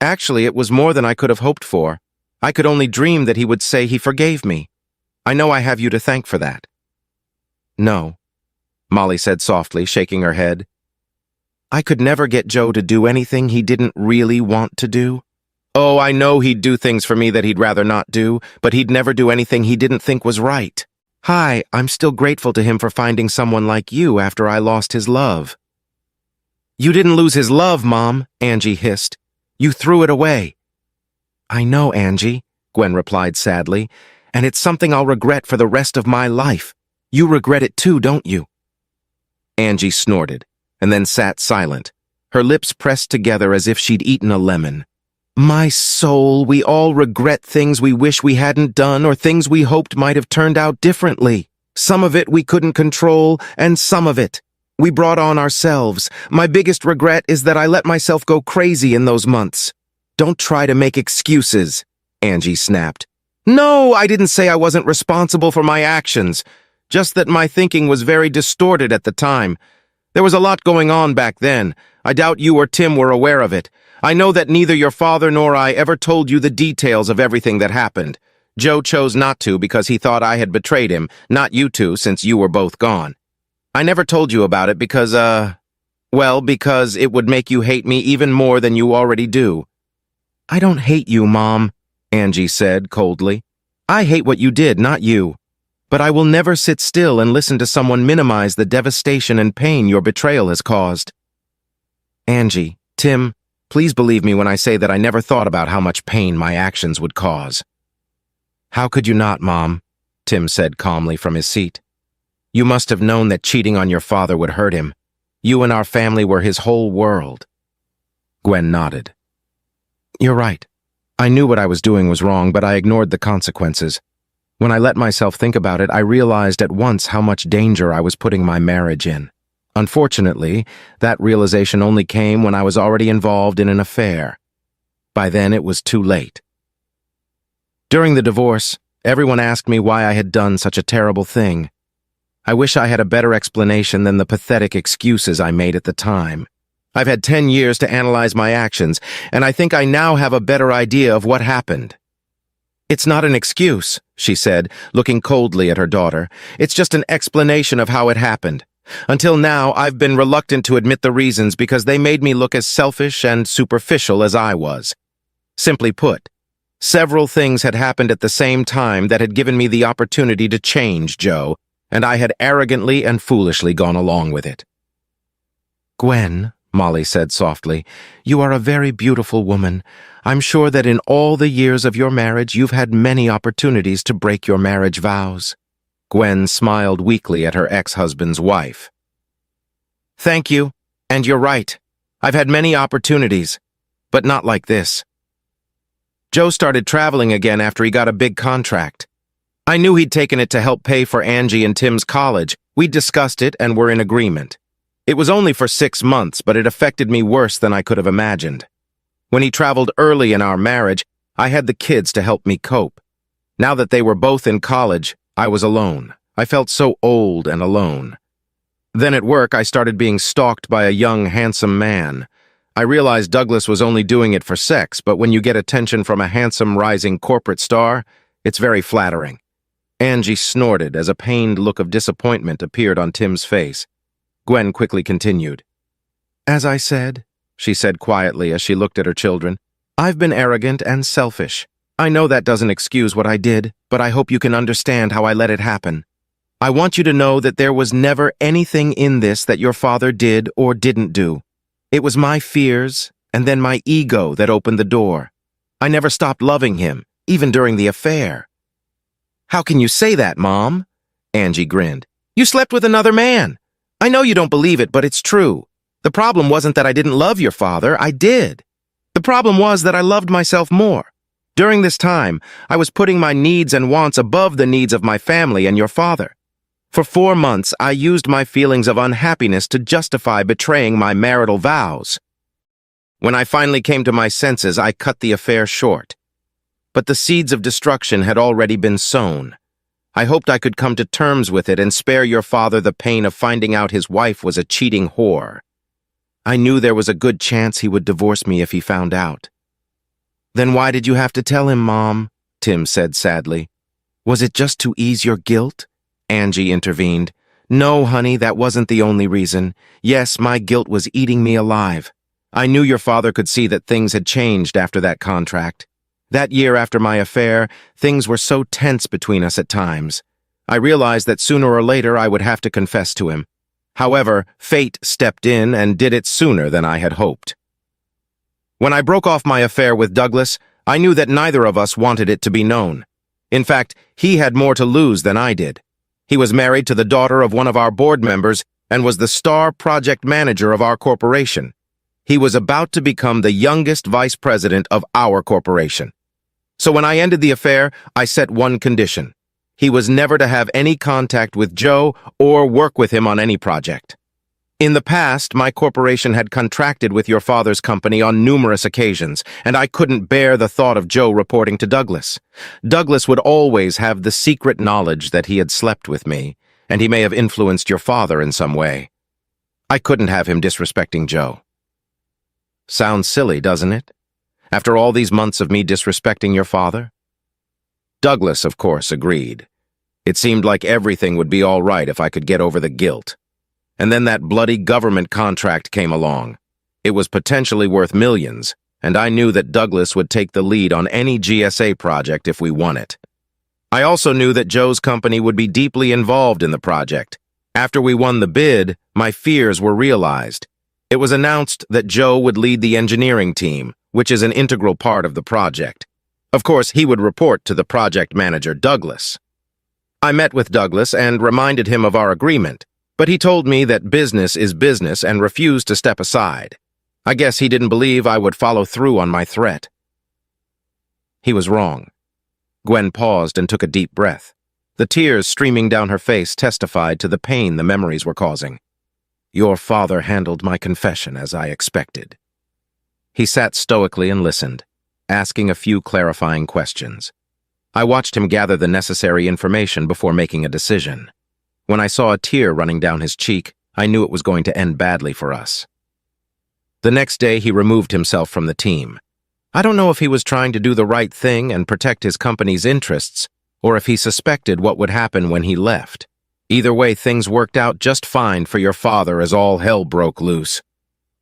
Actually, it was more than I could have hoped for. I could only dream that he would say he forgave me. I know I have you to thank for that. No, Molly said softly, shaking her head. I could never get Joe to do anything he didn't really want to do. Oh, I know he'd do things for me that he'd rather not do, but he'd never do anything he didn't think was right. Hi, I'm still grateful to him for finding someone like you after I lost his love. You didn't lose his love, Mom, Angie hissed. You threw it away. I know, Angie, Gwen replied sadly, and it's something I'll regret for the rest of my life. You regret it too, don't you? Angie snorted, and then sat silent, her lips pressed together as if she'd eaten a lemon. My soul, we all regret things we wish we hadn't done or things we hoped might have turned out differently. Some of it we couldn't control, and some of it we brought on ourselves. My biggest regret is that I let myself go crazy in those months. Don't try to make excuses, Angie snapped. No, I didn't say I wasn't responsible for my actions, just that my thinking was very distorted at the time. There was a lot going on back then. I doubt you or Tim were aware of it. I know that neither your father nor I ever told you the details of everything that happened. Joe chose not to because he thought I had betrayed him, not you two, since you were both gone. I never told you about it because, because it would make you hate me even more than you already do. I don't hate you, Mom, Angie said coldly. I hate what you did, not you. But I will never sit still and listen to someone minimize the devastation and pain your betrayal has caused. Angie, Tim, please believe me when I say that I never thought about how much pain my actions would cause. How could you not, Mom? Tim said calmly from his seat. You must have known that cheating on your father would hurt him. You and our family were his whole world. Gwen nodded. You're right. I knew what I was doing was wrong, but I ignored the consequences. When I let myself think about it, I realized at once how much danger I was putting my marriage in. Unfortunately, that realization only came when I was already involved in an affair. By then, it was too late. During the divorce, everyone asked me why I had done such a terrible thing. I wish I had a better explanation than the pathetic excuses I made at the time. I've had 10 years to analyze my actions, and I think I now have a better idea of what happened. It's not an excuse, she said, looking coldly at her daughter. It's just an explanation of how it happened. Until now, I've been reluctant to admit the reasons because they made me look as selfish and superficial as I was. Simply put, several things had happened at the same time that had given me the opportunity to change Joe, and I had arrogantly and foolishly gone along with it. "Gwen," Molly said softly, "you are a very beautiful woman. I'm sure that in all the years of your marriage you've had many opportunities to break your marriage vows." Gwen smiled weakly at her ex-husband's wife. "Thank you, and you're right. I've had many opportunities, but not like this." Joe started traveling again after he got a big contract. I knew he'd taken it to help pay for Angie and Tim's college. We discussed it and were in agreement. It was only for 6 months, but it affected me worse than I could have imagined. When he traveled early in our marriage, I had the kids to help me cope. Now that they were both in college, I was alone. I felt so old and alone. Then at work, I started being stalked by a young, handsome man. I realized Douglas was only doing it for sex, but when you get attention from a handsome, rising corporate star, it's very flattering. Angie snorted as a pained look of disappointment appeared on Tim's face. Gwen quickly continued. "As I said," she said quietly as she looked at her children, "I've been arrogant and selfish. I know that doesn't excuse what I did, but I hope you can understand how I let it happen. I want you to know that there was never anything in this that your father did or didn't do. It was my fears and then my ego that opened the door. I never stopped loving him, even during the affair." "How can you say that, Mom?" Angie grinned. "You slept with another man. I know you don't believe it, but it's true. The problem wasn't that I didn't love your father. I did. The problem was that I loved myself more. During this time, I was putting my needs and wants above the needs of my family and your father. For 4 months, I used my feelings of unhappiness to justify betraying my marital vows. When I finally came to my senses, I cut the affair short. But the seeds of destruction had already been sown. I hoped I could come to terms with it and spare your father the pain of finding out his wife was a cheating whore. I knew there was a good chance he would divorce me if he found out." "Then why did you have to tell him, Mom?" Tim said sadly. "Was it just to ease your guilt?" Angie intervened. "No, honey, that wasn't the only reason. Yes, my guilt was eating me alive. I knew your father could see that things had changed after that contract. That year after my affair, things were so tense between us at times. I realized that sooner or later I would have to confess to him. However, fate stepped in and did it sooner than I had hoped. When I broke off my affair with Douglas, I knew that neither of us wanted it to be known. In fact, he had more to lose than I did. He was married to the daughter of one of our board members and was the star project manager of our corporation. He was about to become the youngest vice president of our corporation. So when I ended the affair, I set one condition. He was never to have any contact with Joe or work with him on any project. In the past, my corporation had contracted with your father's company on numerous occasions, and I couldn't bear the thought of Joe reporting to Douglas. Douglas would always have the secret knowledge that he had slept with me, and he may have influenced your father in some way. I couldn't have him disrespecting Joe. Sounds silly, doesn't it? After all these months of me disrespecting your father? Douglas, of course, agreed. It seemed like everything would be all right if I could get over the guilt. And then that bloody government contract came along. It was potentially worth millions, and I knew that Douglas would take the lead on any GSA project if we won it. I also knew that Joe's company would be deeply involved in the project. After we won the bid, my fears were realized. It was announced that Joe would lead the engineering team, which is an integral part of the project. Of course, he would report to the project manager, Douglas. I met with Douglas and reminded him of our agreement, but he told me that business is business and refused to step aside. I guess he didn't believe I would follow through on my threat. He was wrong. Gwen paused and took a deep breath. The tears streaming down her face testified to the pain the memories were causing. Your father handled my confession as I expected. He sat stoically and listened, asking a few clarifying questions. I watched him gather the necessary information before making a decision. When I saw a tear running down his cheek, I knew it was going to end badly for us. The next day, he removed himself from the team. I don't know if he was trying to do the right thing and protect his company's interests, or if he suspected what would happen when he left. Either way, things worked out just fine for your father as all hell broke loose.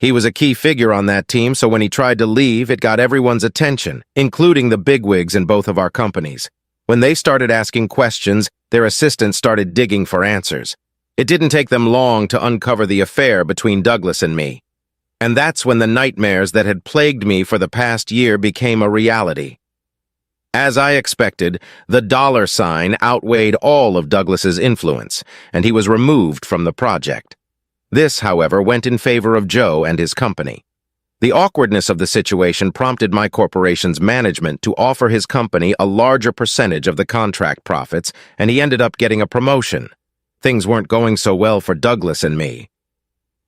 He was a key figure on that team, so when he tried to leave, it got everyone's attention, including the bigwigs in both of our companies. When they started asking questions, their assistants started digging for answers. It didn't take them long to uncover the affair between Douglas and me. And that's when the nightmares that had plagued me for the past year became a reality. As I expected, the dollar sign outweighed all of Douglas's influence, and he was removed from the project. This, however, went in favor of Joe and his company. The awkwardness of the situation prompted my corporation's management to offer his company a larger percentage of the contract profits, and he ended up getting a promotion. Things weren't going so well for Douglas and me.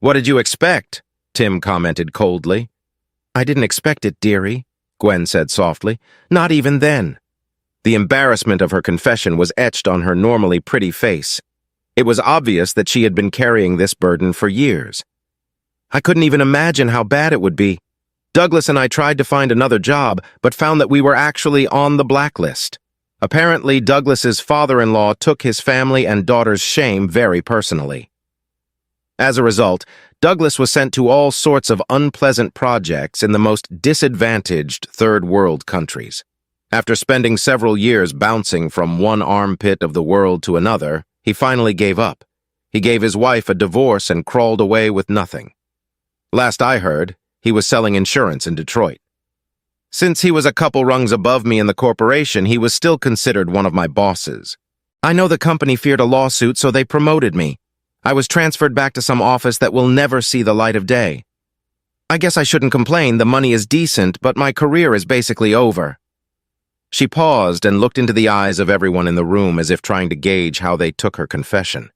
"What did you expect?" Tim commented coldly. "I didn't expect it, dearie," Gwen said softly. "Not even then." The embarrassment of her confession was etched on her normally pretty face. It was obvious that she had been carrying this burden for years. "I couldn't even imagine how bad it would be. Douglas and I tried to find another job, but found that we were actually on the blacklist. Apparently, Douglas's father-in-law took his family and daughter's shame very personally. As a result, Douglas was sent to all sorts of unpleasant projects in the most disadvantaged third-world countries. After spending several years bouncing from one armpit of the world to another, he finally gave up. He gave his wife a divorce and crawled away with nothing. Last I heard, he was selling insurance in Detroit. Since he was a couple rungs above me in the corporation, he was still considered one of my bosses. I know the company feared a lawsuit, so they promoted me. I was transferred back to some office that will never see the light of day. I guess I shouldn't complain, the money is decent, but my career is basically over." She paused and looked into the eyes of everyone in the room as if trying to gauge how they took her confession.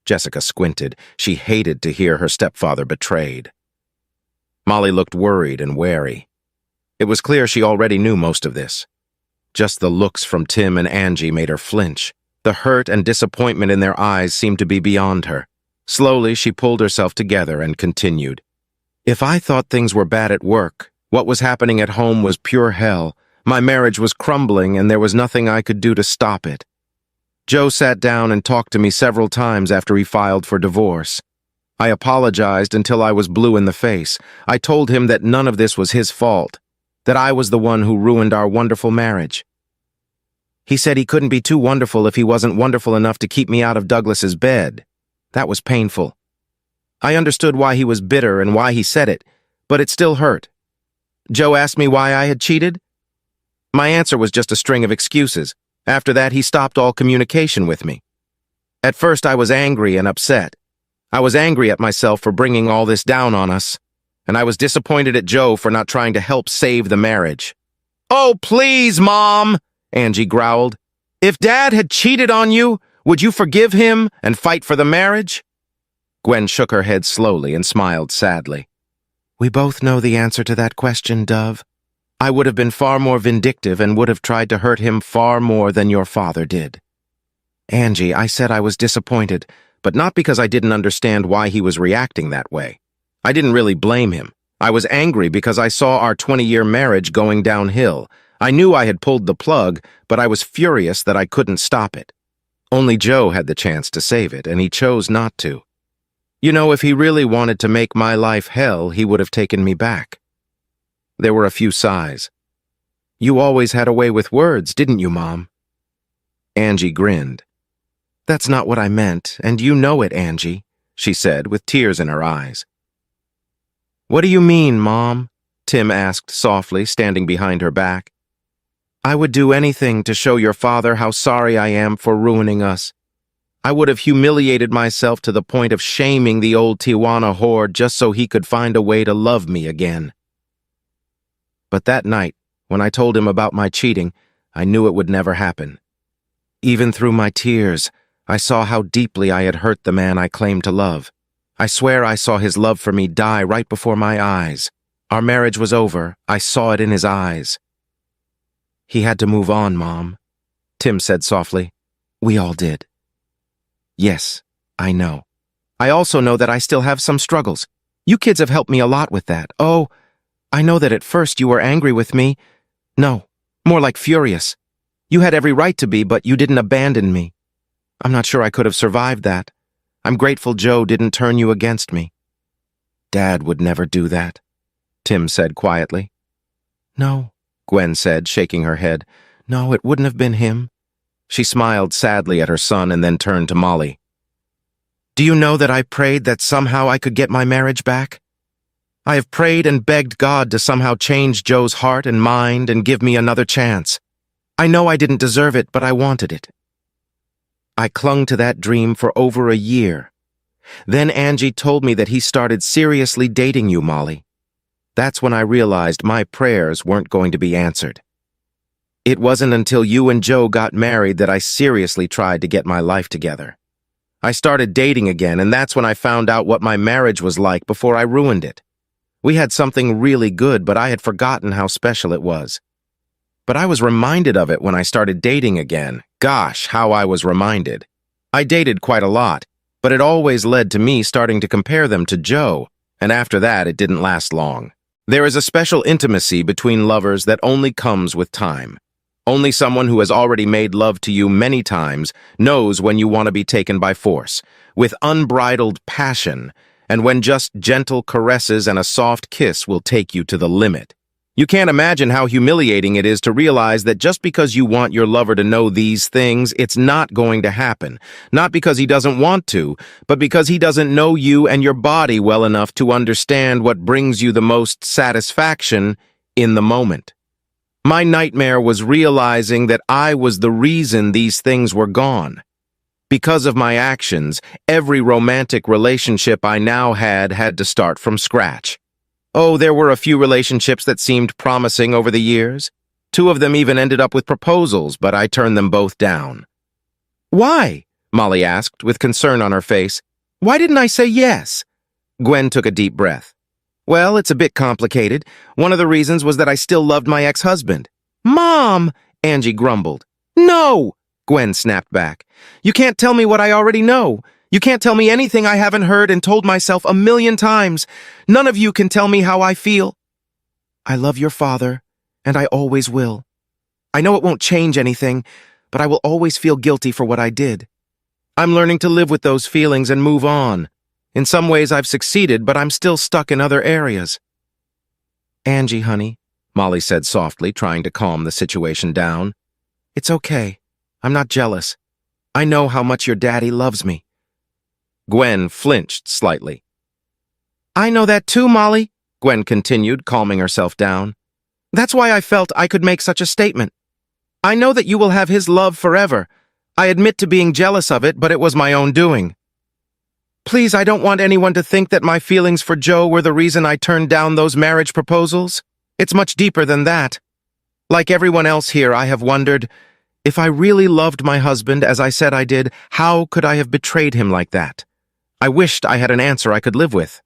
Jessica squinted. She hated to hear her stepfather betrayed. Molly looked worried and wary. It was clear she already knew most of this. Just the looks from Tim and Angie made her flinch. The hurt and disappointment in their eyes seemed to be beyond her. Slowly, she pulled herself together and continued. "If I thought things were bad at work, what was happening at home was pure hell. My marriage was crumbling, and there was nothing I could do to stop it. Joe sat down and talked to me several times after he filed for divorce. I apologized until I was blue in the face. I told him that none of this was his fault, that I was the one who ruined our wonderful marriage. He said he couldn't be too wonderful if he wasn't wonderful enough to keep me out of Douglas's bed. That was painful. I understood why he was bitter and why he said it, but it still hurt. Joe asked me why I had cheated. My answer was just a string of excuses. After that, he stopped all communication with me. At first, I was angry and upset. I was angry at myself for bringing all this down on us, and I was disappointed at Joe for not trying to help save the marriage." "Oh, please, Mom," Angie growled. "If Dad had cheated on you, would you forgive him and fight for the marriage?" Gwen shook her head slowly and smiled sadly. "We both know the answer to that question, Dove. I would have been far more vindictive and would have tried to hurt him far more than your father did. Angie, I said I was disappointed, but not because I didn't understand why he was reacting that way. I didn't really blame him. I was angry because I saw our 20-year marriage going downhill. I knew I had pulled the plug, but I was furious that I couldn't stop it. Only Joe had the chance to save it, and he chose not to. You know, if he really wanted to make my life hell, he would have taken me back." There were a few sighs. "You always had a way with words, didn't you, Mom?" Angie grinned. "That's not what I meant, and you know it, Angie," she said, with tears in her eyes. "What do you mean, Mom?" Tim asked softly, standing behind her back. "I would do anything to show your father how sorry I am for ruining us. I would have humiliated myself to the point of shaming the old Tijuana whore just so he could find a way to love me again. But that night, when I told him about my cheating, I knew it would never happen. Even through my tears, I saw how deeply I had hurt the man I claimed to love. I swear I saw his love for me die right before my eyes. Our marriage was over. I saw it in his eyes." "He had to move on, Mom," Tim said softly. "We all did." "Yes, I know. I also know that I still have some struggles. You kids have helped me a lot with that. Oh, I know that at first you were angry with me. No, more like furious. You had every right to be, but you didn't abandon me. I'm not sure I could have survived that. I'm grateful Joe didn't turn you against me." "Dad would never do that," Tim said quietly. "No," Gwen said, shaking her head. "No, it wouldn't have been him." She smiled sadly at her son and then turned to Molly. "Do you know that I prayed that somehow I could get my marriage back? I have prayed and begged God to somehow change Joe's heart and mind and give me another chance. I know I didn't deserve it, but I wanted it. I clung to that dream for over a year. Then Angie told me that he started seriously dating you, Molly. That's when I realized my prayers weren't going to be answered. It wasn't until you and Joe got married that I seriously tried to get my life together. I started dating again, and that's when I found out what my marriage was like before I ruined it. We had something really good, but I had forgotten how special it was. But I was reminded of it when I started dating again. Gosh, how I was reminded. I dated quite a lot, but it always led to me starting to compare them to Joe, and after that it didn't last long. There is a special intimacy between lovers that only comes with time. Only someone who has already made love to you many times knows when you want to be taken by force, with unbridled passion, and when just gentle caresses and a soft kiss will take you to the limit. You can't imagine how humiliating it is to realize that just because you want your lover to know these things, it's not going to happen. Not because he doesn't want to, but because he doesn't know you and your body well enough to understand what brings you the most satisfaction in the moment. My nightmare was realizing that I was the reason these things were gone. Because of my actions, every romantic relationship I now had to start from scratch. Oh, there were a few relationships that seemed promising over the years. 2 of them even ended up with proposals, but I turned them both down. "Why?" Molly asked, with concern on her face. "Why didn't I say yes?" Gwen took a deep breath. "Well, it's a bit complicated. One of the reasons was that I still loved my ex-husband." "Mom!" Angie grumbled. "No!" Gwen snapped back. "You can't tell me what I already know. You can't tell me anything I haven't heard and told myself a million times. None of you can tell me how I feel. I love your father, and I always will. I know it won't change anything, but I will always feel guilty for what I did. I'm learning to live with those feelings and move on. In some ways I've succeeded, but I'm still stuck in other areas." "Angie, honey," Molly said softly, trying to calm the situation down. "It's okay. I'm not jealous. I know how much your daddy loves me." Gwen flinched slightly. "I know that too, Molly," Gwen continued, calming herself down. "That's why I felt I could make such a statement. I know that you will have his love forever. I admit to being jealous of it, but it was my own doing. Please, I don't want anyone to think that my feelings for Joe were the reason I turned down those marriage proposals. It's much deeper than that. Like everyone else here, I have wondered, if I really loved my husband as I said I did, how could I have betrayed him like that? I wished I had an answer I could live with.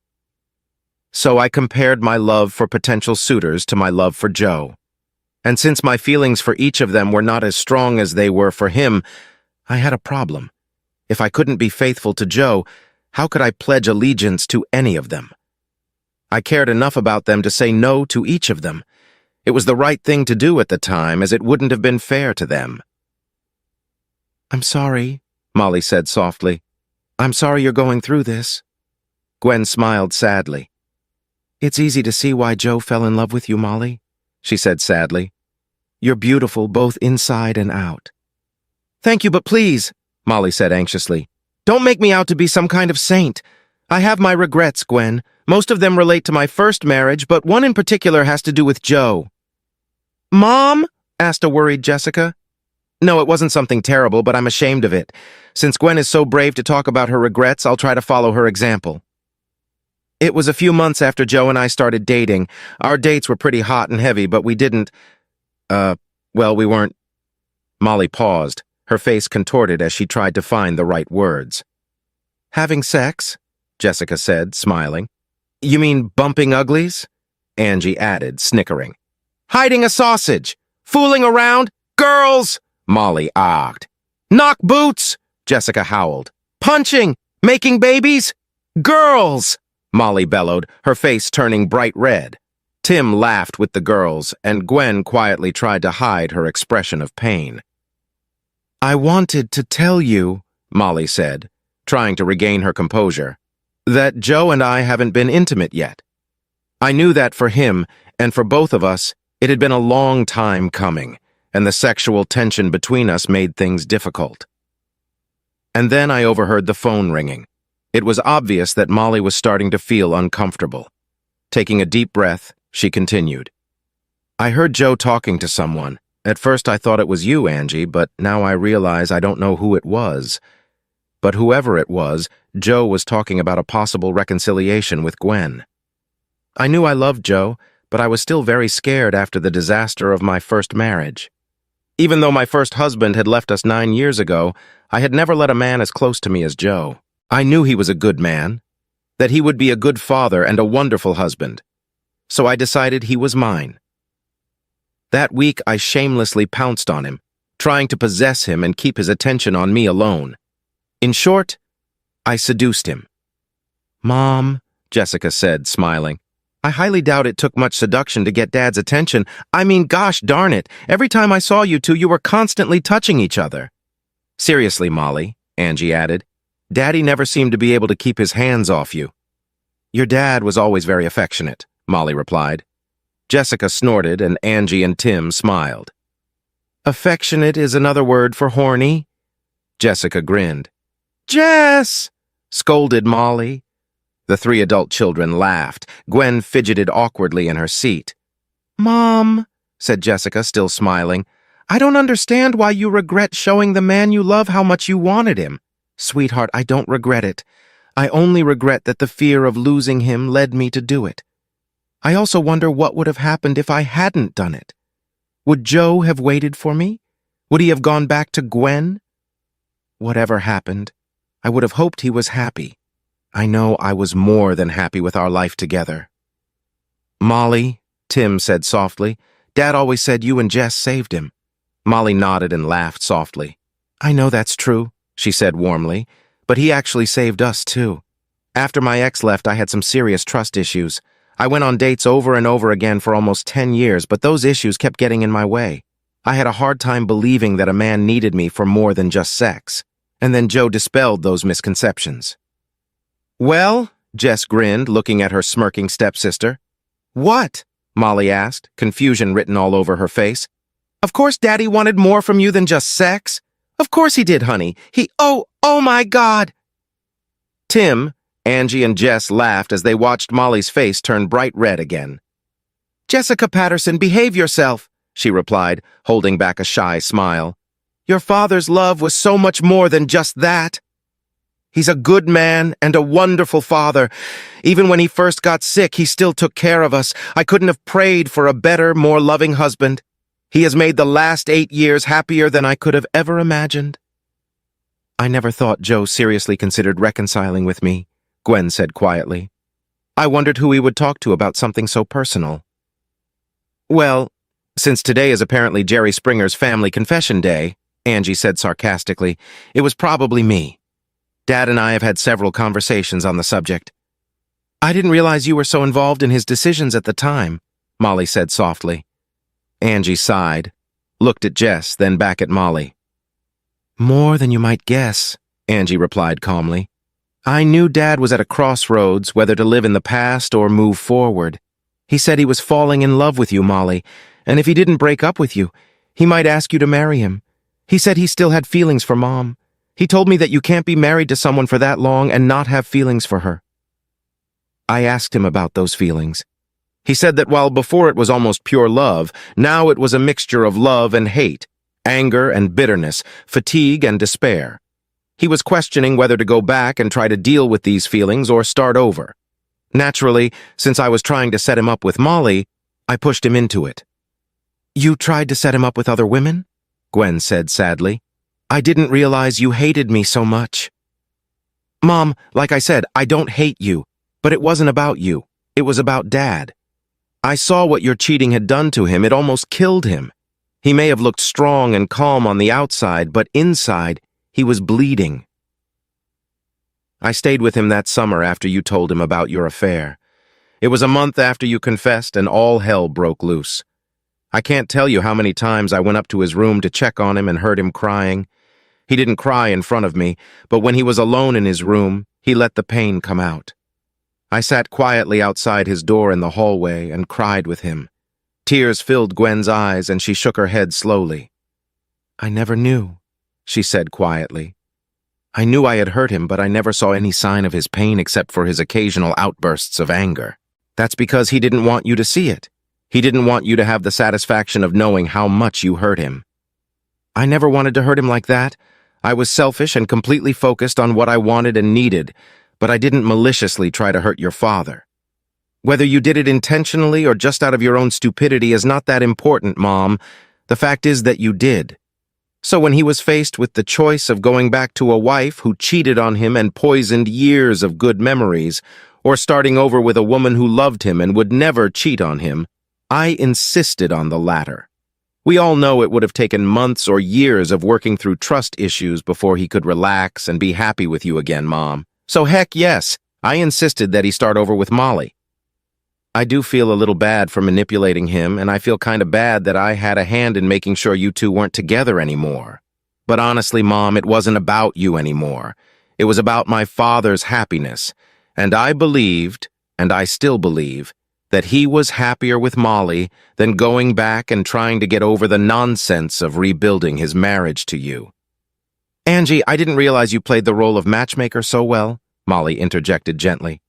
So I compared my love for potential suitors to my love for Joe. And since my feelings for each of them were not as strong as they were for him, I had a problem. If I couldn't be faithful to Joe, how could I pledge allegiance to any of them? I cared enough about them to say no to each of them. It was the right thing to do at the time, as it wouldn't have been fair to them. "I'm sorry," Molly said softly. "I'm sorry you're going through this." Gwen smiled sadly. "It's easy to see why Joe fell in love with you, Molly," she said sadly. "You're beautiful both inside and out." "Thank you, but please," Molly said anxiously, "don't make me out to be some kind of saint. I have my regrets, Gwen. Most of them relate to my first marriage, but one in particular has to do with Joe." "Mom?" asked a worried Jessica. "No, it wasn't something terrible, but I'm ashamed of it. Since Gwen is so brave to talk about her regrets, I'll try to follow her example. It was a few months after Joe and I started dating. Our dates were pretty hot and heavy, but we didn't, we weren't." Molly paused, her face contorted as she tried to find the right words. "Having sex?" Jessica said, smiling. "You mean bumping uglies?" Angie added, snickering. "Hiding a sausage! Fooling around! Girls!" Molly argued. "Knock boots!" Jessica howled. "Punching! Making babies! Girls!" Molly bellowed, her face turning bright red. Tim laughed with the girls, and Gwen quietly tried to hide her expression of pain. "I wanted to tell you," Molly said, trying to regain her composure, "that Joe and I haven't been intimate yet. I knew that for him, and for both of us, it had been a long time coming, and the sexual tension between us made things difficult." And then I overheard the phone ringing. It was obvious that Molly was starting to feel uncomfortable. Taking a deep breath, she continued, "I heard Joe talking to someone. At first I thought it was you, Angie, but now I realize I don't know who it was. But whoever it was, Joe was talking about a possible reconciliation with Gwen. I knew I loved Joe, but I was still very scared after the disaster of my first marriage. Even though my first husband had left us 9 years ago, I had never let a man as close to me as Joe. I knew he was a good man, that he would be a good father and a wonderful husband. So I decided he was mine. That week, I shamelessly pounced on him, trying to possess him and keep his attention on me alone. In short, I seduced him." "Mom," Jessica said, smiling, "I highly doubt it took much seduction to get Dad's attention. I mean, gosh darn it, every time I saw you two, you were constantly touching each other." "Seriously, Molly," Angie added, "Daddy never seemed to be able to keep his hands off you." "Your dad was always very affectionate," Molly replied. Jessica snorted, and Angie and Tim smiled. "Affectionate is another word for horny?" Jessica grinned. "Jess!" scolded Molly. The 3 adult children laughed. Gwen fidgeted awkwardly in her seat. "Mom," said Jessica, still smiling, "I don't understand why you regret showing the man you love how much you wanted him." "Sweetheart, I don't regret it. I only regret that the fear of losing him led me to do it. I also wonder what would have happened if I hadn't done it. Would Joe have waited for me? Would he have gone back to Gwen? Whatever happened, I would have hoped he was happy. I know I was more than happy with our life together." "Molly," Tim said softly, "Dad always said you and Jess saved him." Molly nodded and laughed softly. "I know that's true," she said warmly, "but he actually saved us too. After my ex left, I had some serious trust issues. I went on dates over and over again for almost 10 years, but those issues kept getting in my way. I had a hard time believing that a man needed me for more than just sex. And then Joe dispelled those misconceptions." "Well," Jess grinned, looking at her smirking stepsister. "What?" Molly asked, confusion written all over her face. "Of course Daddy wanted more from you than just sex. Of course he did, honey. Oh my God!" Tim, Angie, and Jess laughed as they watched Molly's face turn bright red again. "Jessica Patterson, behave yourself," she replied, holding back a shy smile. "Your father's love was so much more than just that. He's a good man and a wonderful father. Even when he first got sick, he still took care of us. I couldn't have prayed for a better, more loving husband. He has made the last 8 years happier than I could have ever imagined." "I never thought Joe seriously considered reconciling with me," Gwen said quietly. "I wondered who he would talk to about something so personal." "Well, since today is apparently Jerry Springer's family confession day," Angie said sarcastically, "it was probably me. Dad and I have had several conversations on the subject." "I didn't realize you were so involved in his decisions at the time," Molly said softly. Angie sighed, looked at Jess, then back at Molly. "More than you might guess," Angie replied calmly. "I knew Dad was at a crossroads, whether to live in the past or move forward. He said he was falling in love with you, Molly, and if he didn't break up with you, he might ask you to marry him. He said he still had feelings for Mom. He told me that you can't be married to someone for that long and not have feelings for her." I asked him about those feelings. He said that while before it was almost pure love, now it was a mixture of love and hate, anger and bitterness, fatigue and despair. He was questioning whether to go back and try to deal with these feelings or start over. Naturally, since I was trying to set him up with Molly, I pushed him into it. "You tried to set him up with other women?" Gwen said sadly. "I didn't realize you hated me so much." "Mom, like I said, I don't hate you, but it wasn't about you. It was about Dad. I saw what your cheating had done to him. It almost killed him. He may have looked strong and calm on the outside, but inside, he was bleeding. I stayed with him that summer after you told him about your affair. It was a month after you confessed and all hell broke loose. I can't tell you how many times I went up to his room to check on him and heard him crying. He didn't cry in front of me, but when he was alone in his room, he let the pain come out. I sat quietly outside his door in the hallway and cried with him. Tears filled Gwen's eyes, and she shook her head slowly. "I never knew," she said quietly. "I knew I had hurt him, but I never saw any sign of his pain except for his occasional outbursts of anger. That's because he didn't want you to see it. He didn't want you to have the satisfaction of knowing how much you hurt him. I never wanted to hurt him like that. I was selfish and completely focused on what I wanted and needed, but I didn't maliciously try to hurt your father. Whether you did it intentionally or just out of your own stupidity is not that important, Mom. The fact is that you did. So when he was faced with the choice of going back to a wife who cheated on him and poisoned years of good memories, or starting over with a woman who loved him and would never cheat on him, I insisted on the latter. We all know it would have taken months or years of working through trust issues before he could relax and be happy with you again, Mom. So heck yes, I insisted that he start over with Molly. I do feel a little bad for manipulating him, and I feel kind of bad that I had a hand in making sure you two weren't together anymore. But honestly, Mom, it wasn't about you anymore. It was about my father's happiness, and I believed, and I still believe, that he was happier with Molly than going back and trying to get over the nonsense of rebuilding his marriage to you. "Angie, I didn't realize you played the role of matchmaker so well," Molly interjected gently.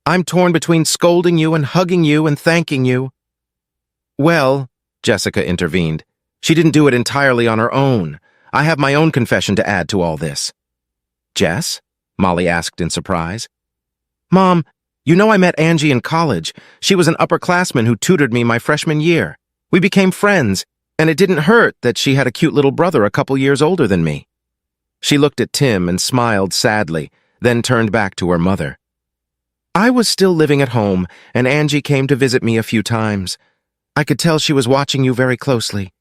"I'm torn between scolding you and hugging you and thanking you." "Well," Jessica intervened, "she didn't do it entirely on her own. I have my own confession to add to all this." "Jess?" Molly asked in surprise. "Mom, you know I met Angie in college. She was an upperclassman who tutored me my freshman year. We became friends, and it didn't hurt that she had a cute little brother a couple years older than me." She looked at Tim and smiled sadly, then turned back to her mother. "I was still living at home, and Angie came to visit me a few times. I could tell she was watching you very closely.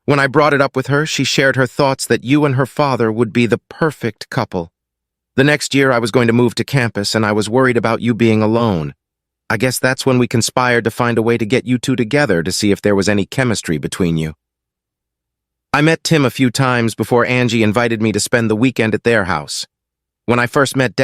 When I brought it up with her, she shared her thoughts that you and her father would be the perfect couple. The next year I was going to move to campus, and I was worried about you being alone. I guess that's when we conspired to find a way to get you two together to see if there was any chemistry between you. I met Tim a few times before Angie invited me to spend the weekend at their house. When I first met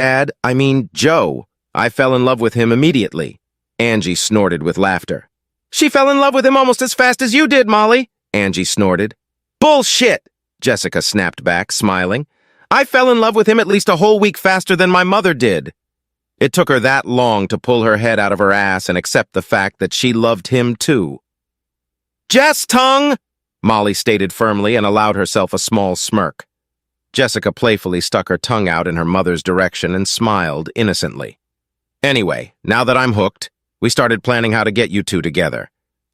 Joe, I fell in love with him immediately." Angie snorted with laughter. "She fell in love with him almost as fast as you did, Molly," Angie snorted. "Bullshit," Jessica snapped back, smiling. "I fell in love with him at least a whole week faster than my mother did. It took her that long to pull her head out of her ass and accept the fact that she loved him too." "Jess tongue," Molly stated firmly and allowed herself a small smirk. Jessica playfully stuck her tongue out in her mother's direction and smiled innocently. "Anyway, now that I'm hooked, we started planning how to get you two together.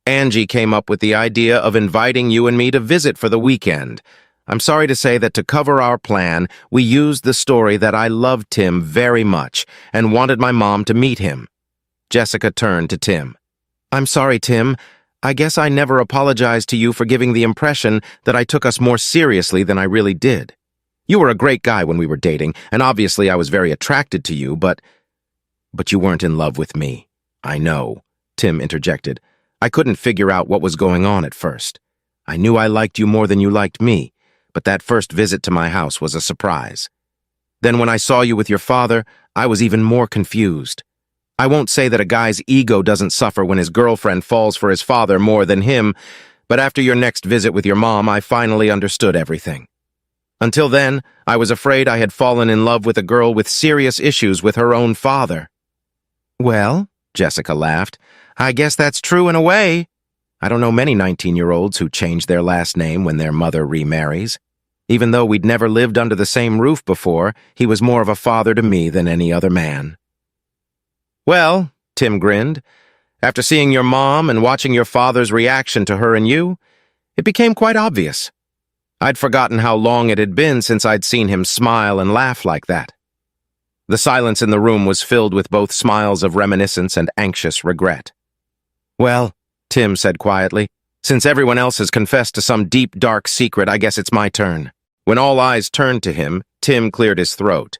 Angie came up with the idea of inviting you and me to visit for the weekend. I'm sorry to say that to cover our plan, we used the story that I loved Tim very much and wanted my mom to meet him." Jessica turned to Tim. "I'm sorry, Tim. I guess I never apologized to you for giving the impression that I took us more seriously than I really did. You were a great guy when we were dating, and obviously I was very attracted to you, but you weren't in love with me." "I know," Tim interjected. "I couldn't figure out what was going on at first. I knew I liked you more than you liked me, but that first visit to my house was a surprise. Then when I saw you with your father, I was even more confused. I won't say that a guy's ego doesn't suffer when his girlfriend falls for his father more than him, but after your next visit with your mom, I finally understood everything. Until then, I was afraid I had fallen in love with a girl with serious issues with her own father." "Well," Jessica laughed, "I guess that's true in a way. I don't know many 19-year-olds who change their last name when their mother remarries. Even though we'd never lived under the same roof before, he was more of a father to me than any other man." "Well," Tim grinned, "after seeing your mom and watching your father's reaction to her and you, it became quite obvious. I'd forgotten how long it had been since I'd seen him smile and laugh like that." The silence in the room was filled with both smiles of reminiscence and anxious regret. "Well," Tim said quietly, "since everyone else has confessed to some deep, dark secret, I guess it's my turn." When all eyes turned to him, Tim cleared his throat.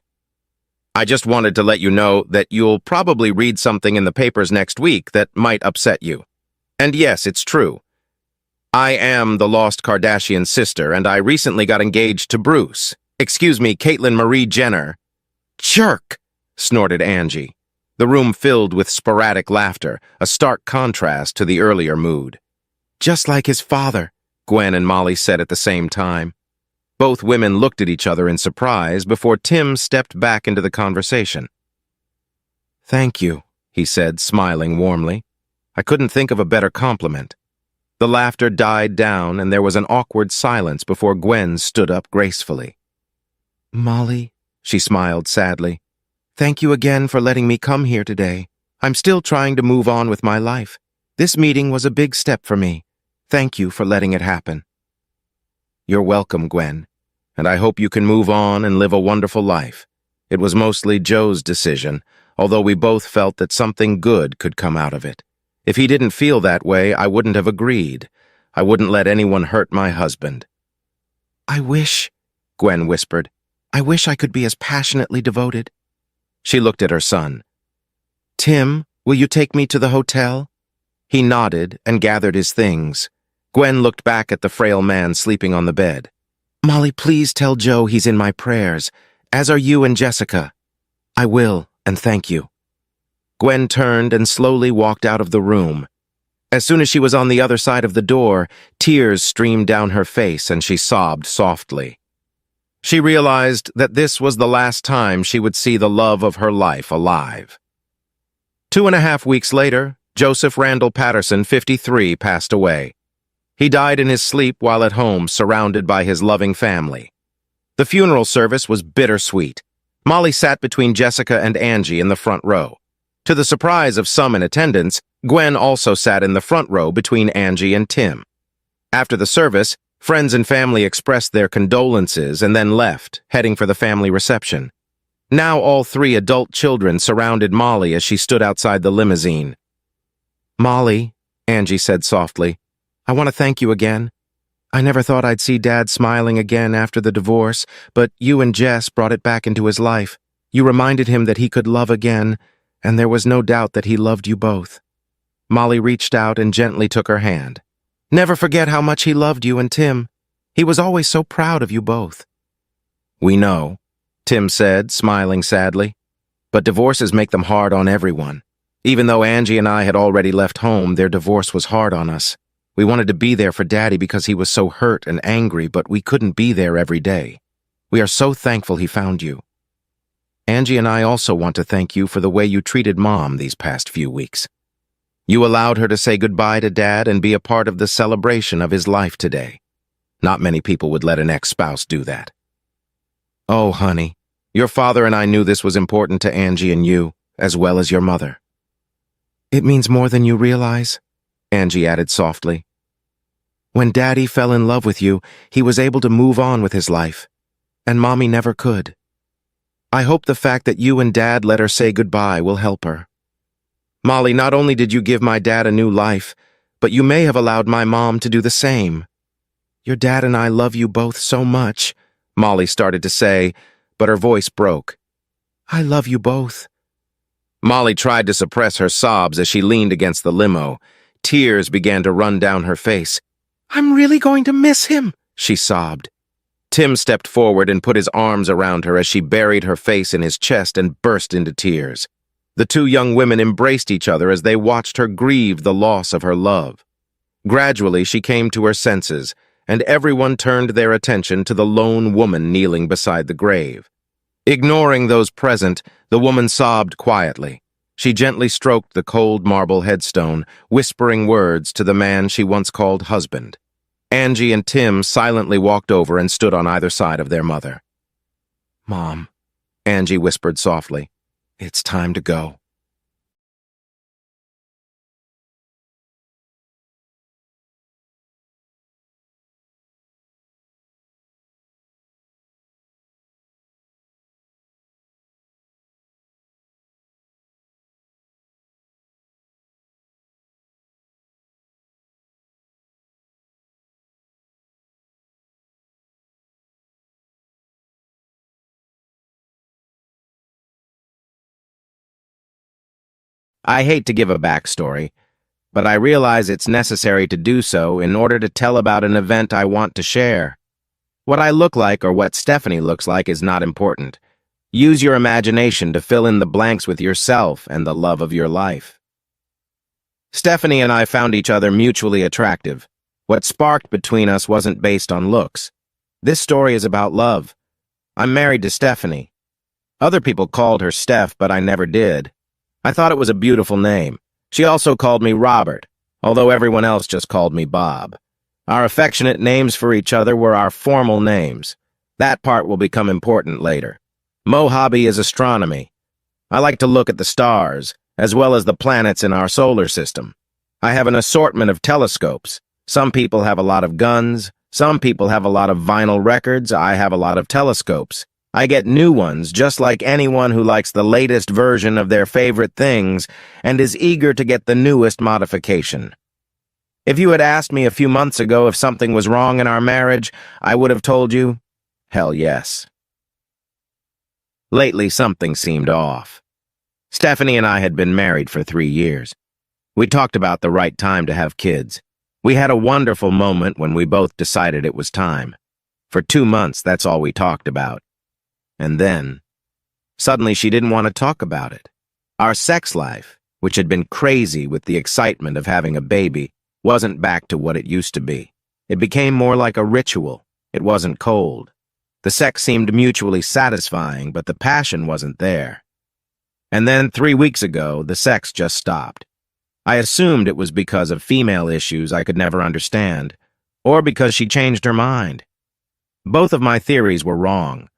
"I just wanted to let you know that you'll probably read something in the papers next week that might upset you. And yes, it's true. I am the lost Kardashian sister, and I recently got engaged to Bruce. Excuse me, Caitlin Marie Jenner. Jerk! Snorted Angie. The room filled with sporadic laughter, a stark contrast to the earlier mood. Just like his father, Gwen and Molly said at the same time. Both women looked at each other in surprise before Tim stepped back into the conversation. Thank you, he said, smiling warmly. I couldn't think of a better compliment. The laughter died down, and there was an awkward silence before Gwen stood up gracefully. Molly, she smiled sadly, thank you again for letting me come here today. I'm still trying to move on with my life. This meeting was a big step for me. Thank you for letting it happen. You're welcome, Gwen, and I hope you can move on and live a wonderful life. It was mostly Joe's decision, although we both felt that something good could come out of it. If he didn't feel that way, I wouldn't have agreed. I wouldn't let anyone hurt my husband. I wish, Gwen whispered, I wish I could be as passionately devoted. She looked at her son. Tim, will you take me to the hotel? He nodded and gathered his things. Gwen looked back at the frail man sleeping on the bed. Molly, please tell Joe he's in my prayers, as are you and Jessica. I will, and thank you. Gwen turned and slowly walked out of the room. As soon as she was on the other side of the door, tears streamed down her face and she sobbed softly. She realized that this was the last time she would see the love of her life alive. 2.5 weeks later, Joseph Randall Patterson, 53, passed away. He died in his sleep while at home, surrounded by his loving family. The funeral service was bittersweet. Molly sat between Jessica and Angie in the front row. To the surprise of some in attendance, Gwen also sat in the front row between Angie and Tim. After the service, friends and family expressed their condolences and then left, heading for the family reception. Now all 3 adult children surrounded Molly as she stood outside the limousine. Molly, Angie said softly, I want to thank you again. I never thought I'd see Dad smiling again after the divorce, but you and Jess brought it back into his life. You reminded him that he could love again, and there was no doubt that he loved you both. Molly reached out and gently took her hand. Never forget how much he loved you and Tim. He was always so proud of you both. We know, Tim said, smiling sadly. But divorces make them hard on everyone. Even though Angie and I had already left home, their divorce was hard on us. We wanted to be there for Daddy because he was so hurt and angry, but we couldn't be there every day. We are so thankful he found you. Angie and I also want to thank you for the way you treated Mom these past few weeks. You allowed her to say goodbye to Dad and be a part of the celebration of his life today. Not many people would let an ex-spouse do that. Oh, honey, your father and I knew this was important to Angie and you, as well as your mother. It means more than you realize, Angie added softly. When Daddy fell in love with you, he was able to move on with his life, and Mommy never could. I hope the fact that you and Dad let her say goodbye will help her. Molly, not only did you give my dad a new life, but you may have allowed my mom to do the same. Your dad and I love you both so much, Molly started to say, but her voice broke. I love you both. Molly tried to suppress her sobs as she leaned against the limo. Tears began to run down her face. I'm really going to miss him, she sobbed. Tim stepped forward and put his arms around her as she buried her face in his chest and burst into tears. The 2 young women embraced each other as they watched her grieve the loss of her love. Gradually, she came to her senses, and everyone turned their attention to the lone woman kneeling beside the grave. Ignoring those present, the woman sobbed quietly. She gently stroked the cold marble headstone, whispering words to the man she once called husband. Angie and Tim silently walked over and stood on either side of their mother. Mom, Angie whispered softly, it's time to go. I hate to give a backstory, but I realize it's necessary to do so in order to tell about an event I want to share. What I look like or what Stephanie looks like is not important. Use your imagination to fill in the blanks with yourself and the love of your life. Stephanie and I found each other mutually attractive. What sparked between us wasn't based on looks. This story is about love. I'm married to Stephanie. Other people called her Steph, but I never did. I thought it was a beautiful name. She also called me Robert, although everyone else just called me Bob. Our affectionate names for each other were our formal names. That part will become important later. My hobby is astronomy. I like to look at the stars, as well as the planets in our solar system. I have an assortment of telescopes. Some people have a lot of guns. Some people have a lot of vinyl records. I have a lot of telescopes. I get new ones, just like anyone who likes the latest version of their favorite things and is eager to get the newest modification. If you had asked me a few months ago if something was wrong in our marriage, I would have told you, hell yes. Lately, something seemed off. Stephanie and I had been married for 3 years. We talked about the right time to have kids. We had a wonderful moment when we both decided it was time. For 2 months, that's all we talked about. And then, suddenly she didn't want to talk about it. Our sex life, which had been crazy with the excitement of having a baby, wasn't back to what it used to be. It became more like a ritual. It wasn't cold. The sex seemed mutually satisfying, but the passion wasn't there. And then 3 weeks ago, the sex just stopped. I assumed it was because of female issues I could never understand, or because she changed her mind. Both of my theories were wrong.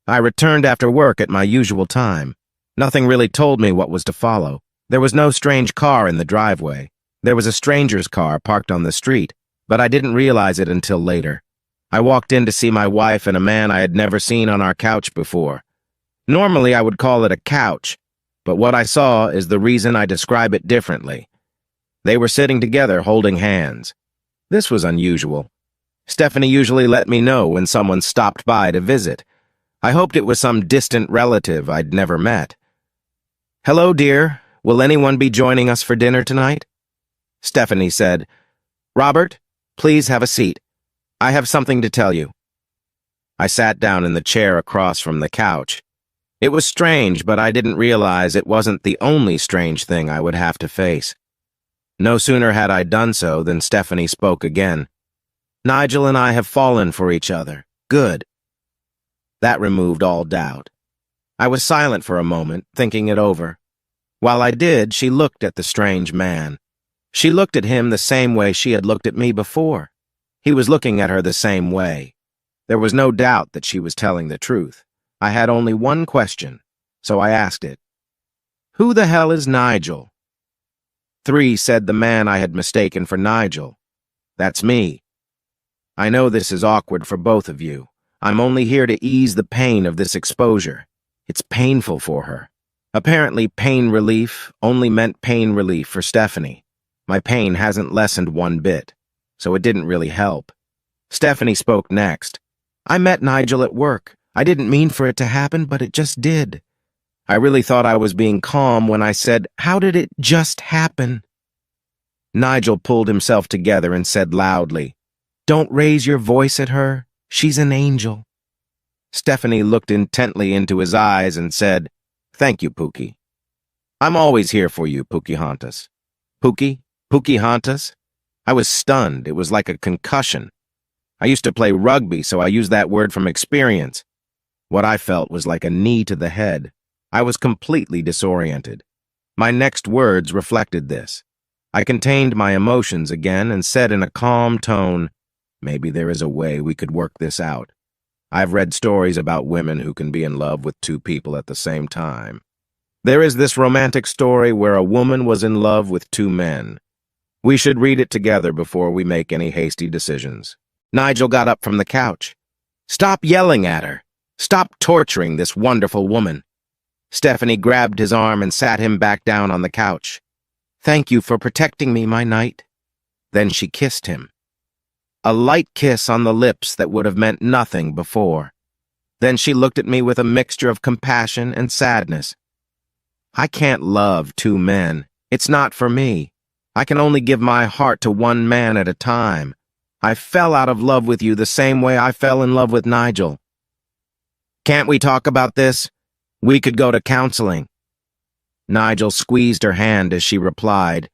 I returned after work at my usual time. Nothing really told me what was to follow. There was no strange car in the driveway. There was a stranger's car parked on the street, but I didn't realize it until later. I walked in to see my wife and a man I had never seen on our couch before. Normally, I would call it a couch, but what I saw is the reason I describe it differently. They were sitting together holding hands. This was unusual. Stephanie usually let me know when someone stopped by to visit. I hoped it was some distant relative I'd never met. "Hello, dear. Will anyone be joining us for dinner tonight?" Stephanie said, "Robert, please have a seat. I have something to tell you." I sat down in the chair across from the couch. It was strange, but I didn't realize it wasn't the only strange thing I would have to face. No sooner had I done so than Stephanie spoke again. "Nigel and I have fallen for each other. Good." That removed all doubt. I was silent for a moment, thinking it over. While I did, she looked at the strange man. She looked at him the same way she had looked at me before. He was looking at her the same way. There was no doubt that she was telling the truth. I had only one question, so I asked it. "Who the hell is Nigel?" 3 said the man I had mistaken for Nigel. "That's me. I know this is awkward for both of you. I'm only here to ease the pain of this exposure. It's painful for her." Apparently, pain relief only meant pain relief for Stephanie. My pain hasn't lessened one bit, so it didn't really help. Stephanie spoke next. "I met Nigel at work. I didn't mean for it to happen, but it just did. I really thought I was being calm when I said, 'How did it just happen?'" Nigel pulled himself together and said loudly, "Don't raise your voice at her. She's an angel." Stephanie looked intently into his eyes and said, "Thank you, Pookie. I'm always here for you, Pookie-Hontas." Pookie? Pookie-Hontas? I was stunned. It was like a concussion. I used to play rugby, so I used that word from experience. What I felt was like a knee to the head. I was completely disoriented. My next words reflected this. I contained my emotions again and said in a calm tone, "Maybe there is a way we could work this out. I've read stories about women who can be in love with 2 people at the same time. There is this romantic story where a woman was in love with 2 men. We should read it together before we make any hasty decisions." Nigel got up from the couch. "Stop yelling at her. Stop torturing this wonderful woman." Stephanie grabbed his arm and sat him back down on the couch. "Thank you for protecting me, my knight." Then she kissed him. A light kiss on the lips that would have meant nothing before. Then she looked at me with a mixture of compassion and sadness. "I can't love 2 men. It's not for me. I can only give my heart to one man at a time. I fell out of love with you the same way I fell in love with Nigel. Can't we talk about this? We could go to counseling. Nigel squeezed her hand as she replied,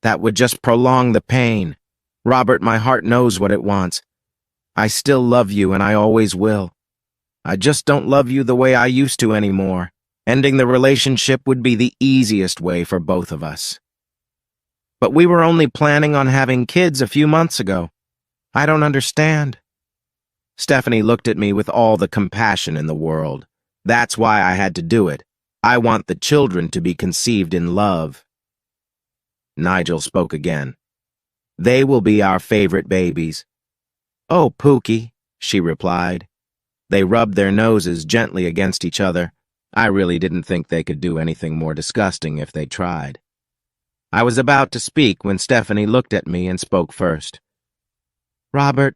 That would just prolong the pain. Robert, my heart knows what it wants. I still love you and I always will. I just don't love you the way I used to anymore. Ending the relationship would be the easiest way for both of us. But we were only planning on having kids a few months ago. I don't understand. Stephanie looked at me with all the compassion in the world. That's why I had to do it. I want the children to be conceived in love. Nigel spoke again. They will be our favorite babies. Oh, Pookie, she replied. They rubbed their noses gently against each other. I really didn't think they could do anything more disgusting if they tried. I was about to speak when Stephanie looked at me and spoke first. Robert,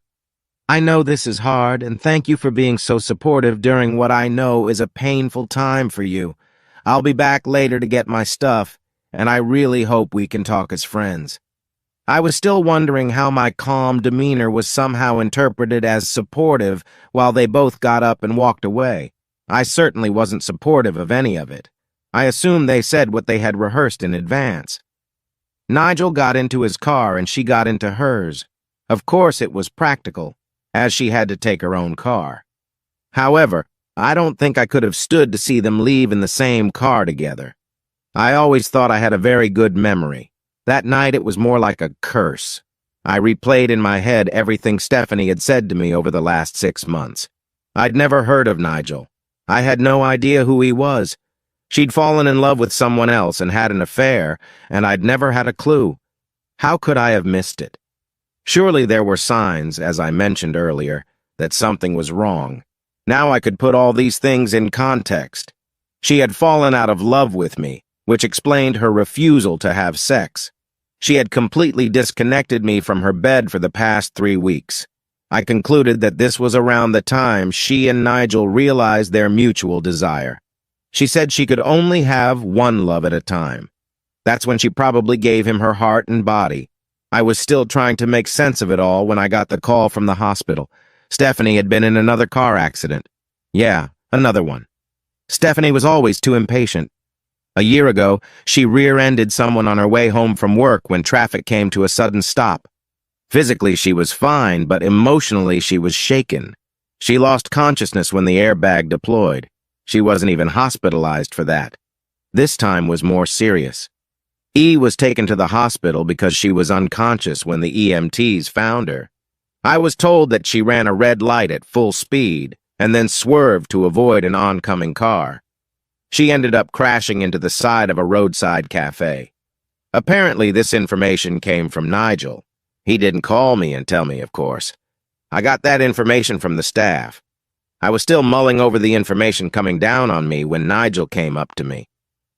I know this is hard, and thank you for being so supportive during what I know is a painful time for you. I'll be back later to get my stuff, and I really hope we can talk as friends. I was still wondering how my calm demeanor was somehow interpreted as supportive while they both got up and walked away. I certainly wasn't supportive of any of it. I assumed they said what they had rehearsed in advance. Nigel got into his car and she got into hers. Of course it was practical, as she had to take her own car. However, I don't think I could have stood to see them leave in the same car together. I always thought I had a very good memory. That night it was more like a curse. I replayed in my head everything Stephanie had said to me over the last 6 months. I'd never heard of Nigel. I had no idea who he was. She'd fallen in love with someone else and had an affair, and I'd never had a clue. How could I have missed it? Surely there were signs, as I mentioned earlier, that something was wrong. Now I could put all these things in context. She had fallen out of love with me, which explained her refusal to have sex. She had completely disconnected me from her bed for the past 3 weeks. I concluded that this was around the time she and Nigel realized their mutual desire. She said she could only have one love at a time. That's when she probably gave him her heart and body. I was still trying to make sense of it all when I got the call from the hospital. Stephanie had been in another car accident. Yeah, another one. Stephanie was always too impatient. A year ago, she rear-ended someone on her way home from work when traffic came to a sudden stop. Physically, she was fine, but emotionally, she was shaken. She lost consciousness when the airbag deployed. She wasn't even hospitalized for that. This time was more serious. E was taken to the hospital because she was unconscious when the EMTs found her. I was told that she ran a red light at full speed and then swerved to avoid an oncoming car. She ended up crashing into the side of a roadside cafe. Apparently, this information came from Nigel. He didn't call me and tell me, of course. I got that information from the staff. I was still mulling over the information coming down on me when Nigel came up to me.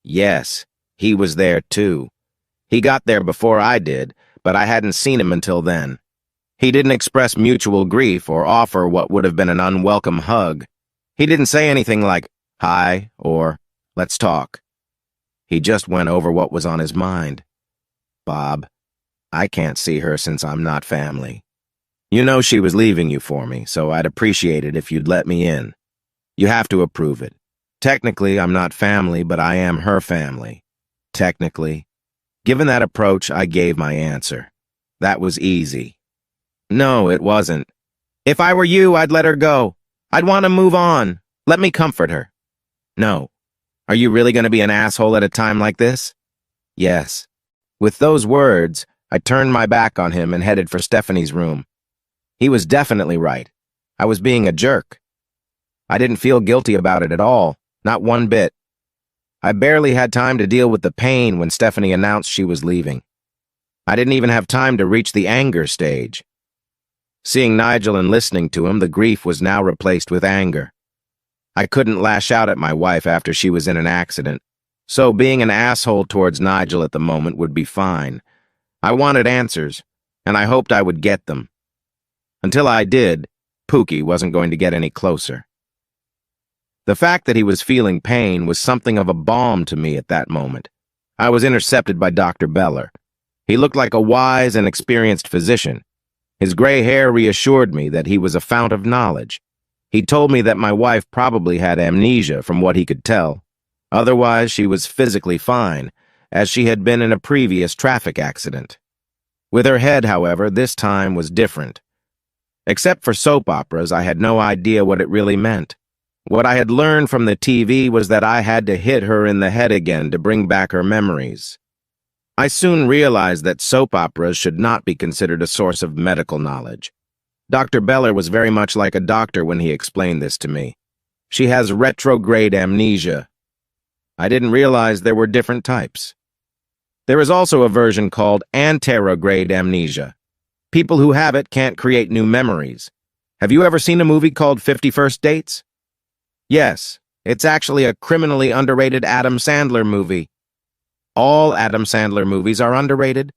Yes, he was there too. He got there before I did, but I hadn't seen him until then. He didn't express mutual grief or offer what would have been an unwelcome hug. He didn't say anything like, "Hi," or "Let's talk." He just went over what was on his mind. Bob, I can't see her since I'm not family. You know she was leaving you for me, so I'd appreciate it if you'd let me in. You have to approve it. Technically, I'm not family, but I am her family. Technically. Given that approach, I gave my answer. That was easy. No, it wasn't. If I were you, I'd let her go. I'd want to move on. Let me comfort her. No. Are you really going to be an asshole at a time like this? Yes. With those words, I turned my back on him and headed for Stephanie's room. He was definitely right. I was being a jerk. I didn't feel guilty about it at all, not one bit. I barely had time to deal with the pain when Stephanie announced she was leaving. I didn't even have time to reach the anger stage. Seeing Nigel and listening to him, the grief was now replaced with anger. I couldn't lash out at my wife after she was in an accident, so being an asshole towards Nigel at the moment would be fine. I wanted answers, and I hoped I would get them. Until I did, Pookie wasn't going to get any closer. The fact that he was feeling pain was something of a balm to me at that moment. I was intercepted by Dr. Beller. He looked like a wise and experienced physician. His gray hair reassured me that he was a fount of knowledge. He told me that my wife probably had amnesia from what he could tell. Otherwise, she was physically fine, as she had been in a previous traffic accident. With her head, however, this time was different. Except for soap operas, I had no idea what it really meant. What I had learned from the TV was that I had to hit her in the head again to bring back her memories. I soon realized that soap operas should not be considered a source of medical knowledge. Dr. Beller was very much like a doctor when he explained this to me. She has retrograde amnesia. I didn't realize there were different types. There is also a version called anterograde amnesia. People who have it can't create new memories. Have you ever seen a movie called 50 First Dates? Yes, it's actually a criminally underrated Adam Sandler movie. All Adam Sandler movies are underrated.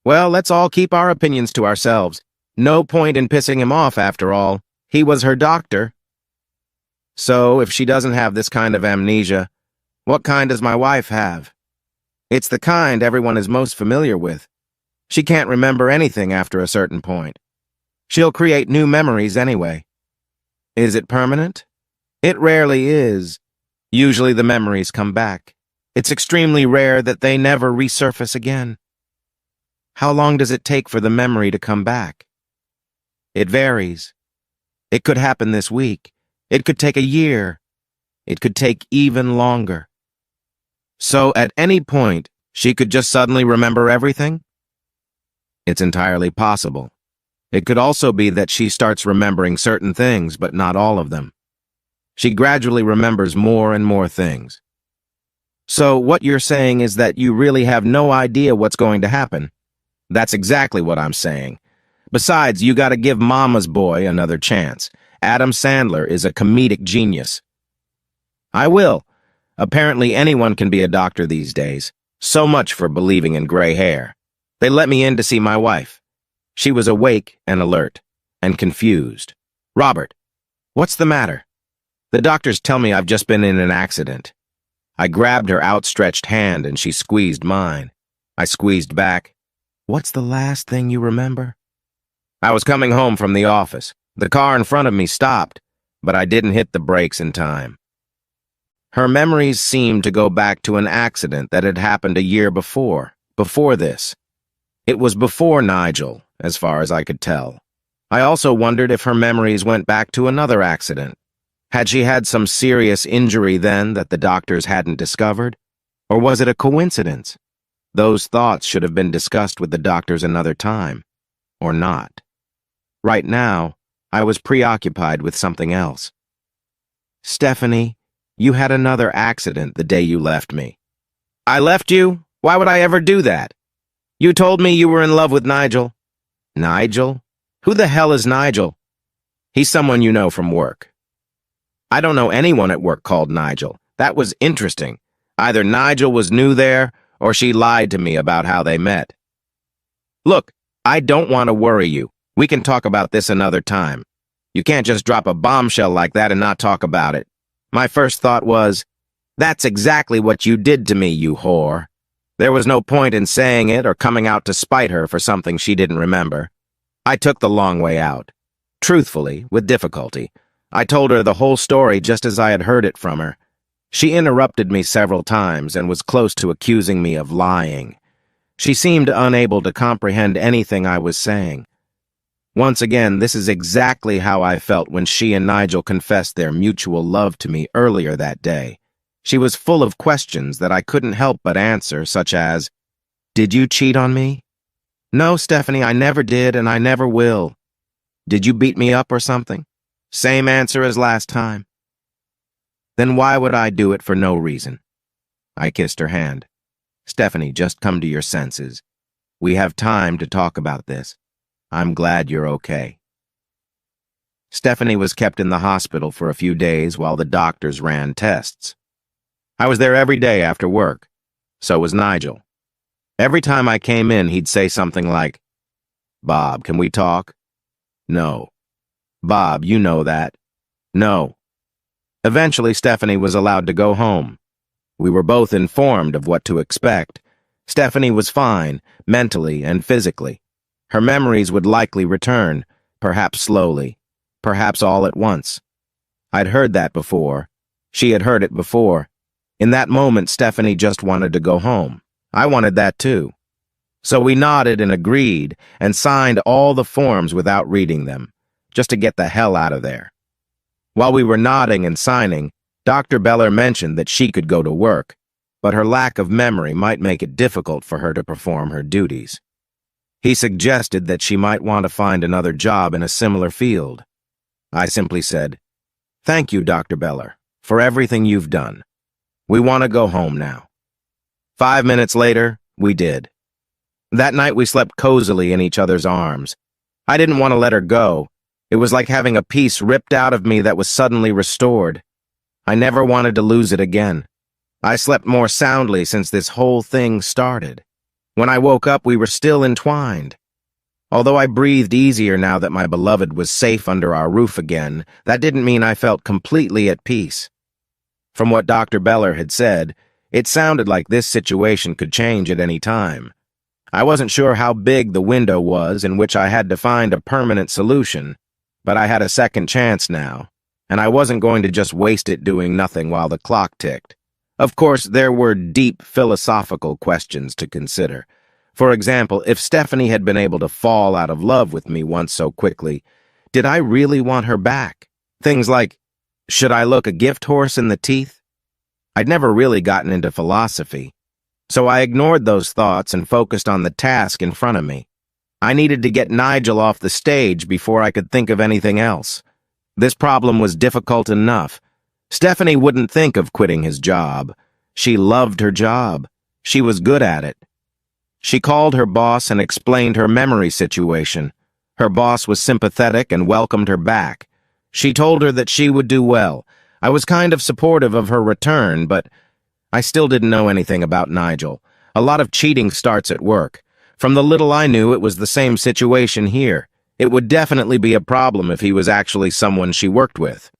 Well, let's all keep our opinions to ourselves. No point in pissing him off, after all. He was her doctor. So, if she doesn't have this kind of amnesia, what kind does my wife have? It's the kind everyone is most familiar with. She can't remember anything after a certain point. She'll create new memories anyway. Is it permanent? It rarely is. Usually the memories come back. It's extremely rare that they never resurface again. How long does it take for the memory to come back? It varies. It could happen this week. It could take a year. It could take even longer. So at any point, she could just suddenly remember everything? It's entirely possible. It could also be that she starts remembering certain things, but not all of them. She gradually remembers more and more things. So what you're saying is that you really have no idea what's going to happen. That's exactly what I'm saying. Besides, you gotta give Mama's Boy another chance. Adam Sandler is a comedic genius. I will. Apparently anyone can be a doctor these days. So much for believing in gray hair. They let me in to see my wife. She was awake and alert, and confused. Robert, what's the matter? The doctors tell me I've just been in an accident. I grabbed her outstretched hand and she squeezed mine. I squeezed back. What's the last thing you remember? I was coming home from the office. The car in front of me stopped, but I didn't hit the brakes in time. Her memories seemed to go back to an accident that had happened a year before this. It was before Nigel, as far as I could tell. I also wondered if her memories went back to another accident. Had she had some serious injury then that the doctors hadn't discovered? Or was it a coincidence? Those thoughts should have been discussed with the doctors another time. Or not. Right now, I was preoccupied with something else. Stephanie, you had another accident the day you left me. I left you? Why would I ever do that? You told me you were in love with Nigel. Nigel? Who the hell is Nigel? He's someone you know from work. I don't know anyone at work called Nigel. That was interesting. Either Nigel was new there, or she lied to me about how they met. Look, I don't want to worry you. We can talk about this another time. You can't just drop a bombshell like that and not talk about it. My first thought was, that's exactly what you did to me, you whore. There was no point in saying it or coming out to spite her for something she didn't remember. I took the long way out. Truthfully, with difficulty. I told her the whole story just as I had heard it from her. She interrupted me several times and was close to accusing me of lying. She seemed unable to comprehend anything I was saying. Once again, this is exactly how I felt when she and Nigel confessed their mutual love to me earlier that day. She was full of questions that I couldn't help but answer, such as, did you cheat on me? No, Stephanie, I never did and I never will. Did you beat me up or something? Same answer as last time. Then why would I do it for no reason? I kissed her hand. Stephanie, just come to your senses. We have time to talk about this. I'm glad you're okay. Stephanie was kept in the hospital for a few days while the doctors ran tests. I was there every day after work. So was Nigel. Every time I came in, he'd say something like, Bob, can we talk? No. Bob, you know that. No. Eventually, Stephanie was allowed to go home. We were both informed of what to expect. Stephanie was fine, mentally and physically. Her memories would likely return, perhaps slowly, perhaps all at once. I'd heard that before. She had heard it before. In that moment, Stephanie just wanted to go home. I wanted that too. So we nodded and agreed and signed all the forms without reading them, just to get the hell out of there. While we were nodding and signing, Dr. Beller mentioned that she could go to work, but her lack of memory might make it difficult for her to perform her duties. He suggested that she might want to find another job in a similar field. I simply said, "Thank you, Dr. Beller, for everything you've done. We want to go home now." 5 minutes later, we did. That night we slept cozily in each other's arms. I didn't want to let her go. It was like having a piece ripped out of me that was suddenly restored. I never wanted to lose it again. I slept more soundly since this whole thing started. When I woke up, we were still entwined. Although I breathed easier now that my beloved was safe under our roof again, that didn't mean I felt completely at peace. From what Dr. Beller had said, it sounded like this situation could change at any time. I wasn't sure how big the window was in which I had to find a permanent solution, but I had a second chance now, and I wasn't going to just waste it doing nothing while the clock ticked. Of course, there were deep philosophical questions to consider. For example, if Stephanie had been able to fall out of love with me once so quickly, did I really want her back? Things like, should I look a gift horse in the teeth? I'd never really gotten into philosophy, so I ignored those thoughts and focused on the task in front of me. I needed to get Nigel off the stage before I could think of anything else. This problem was difficult enough. Stephanie wouldn't think of quitting his job. She loved her job. She was good at it. She called her boss and explained her memory situation. Her boss was sympathetic and welcomed her back. She told her that she would do well. I was kind of supportive of her return, but I still didn't know anything about Nigel. A lot of cheating starts at work. From the little I knew, it was the same situation here. It would definitely be a problem if he was actually someone she worked with.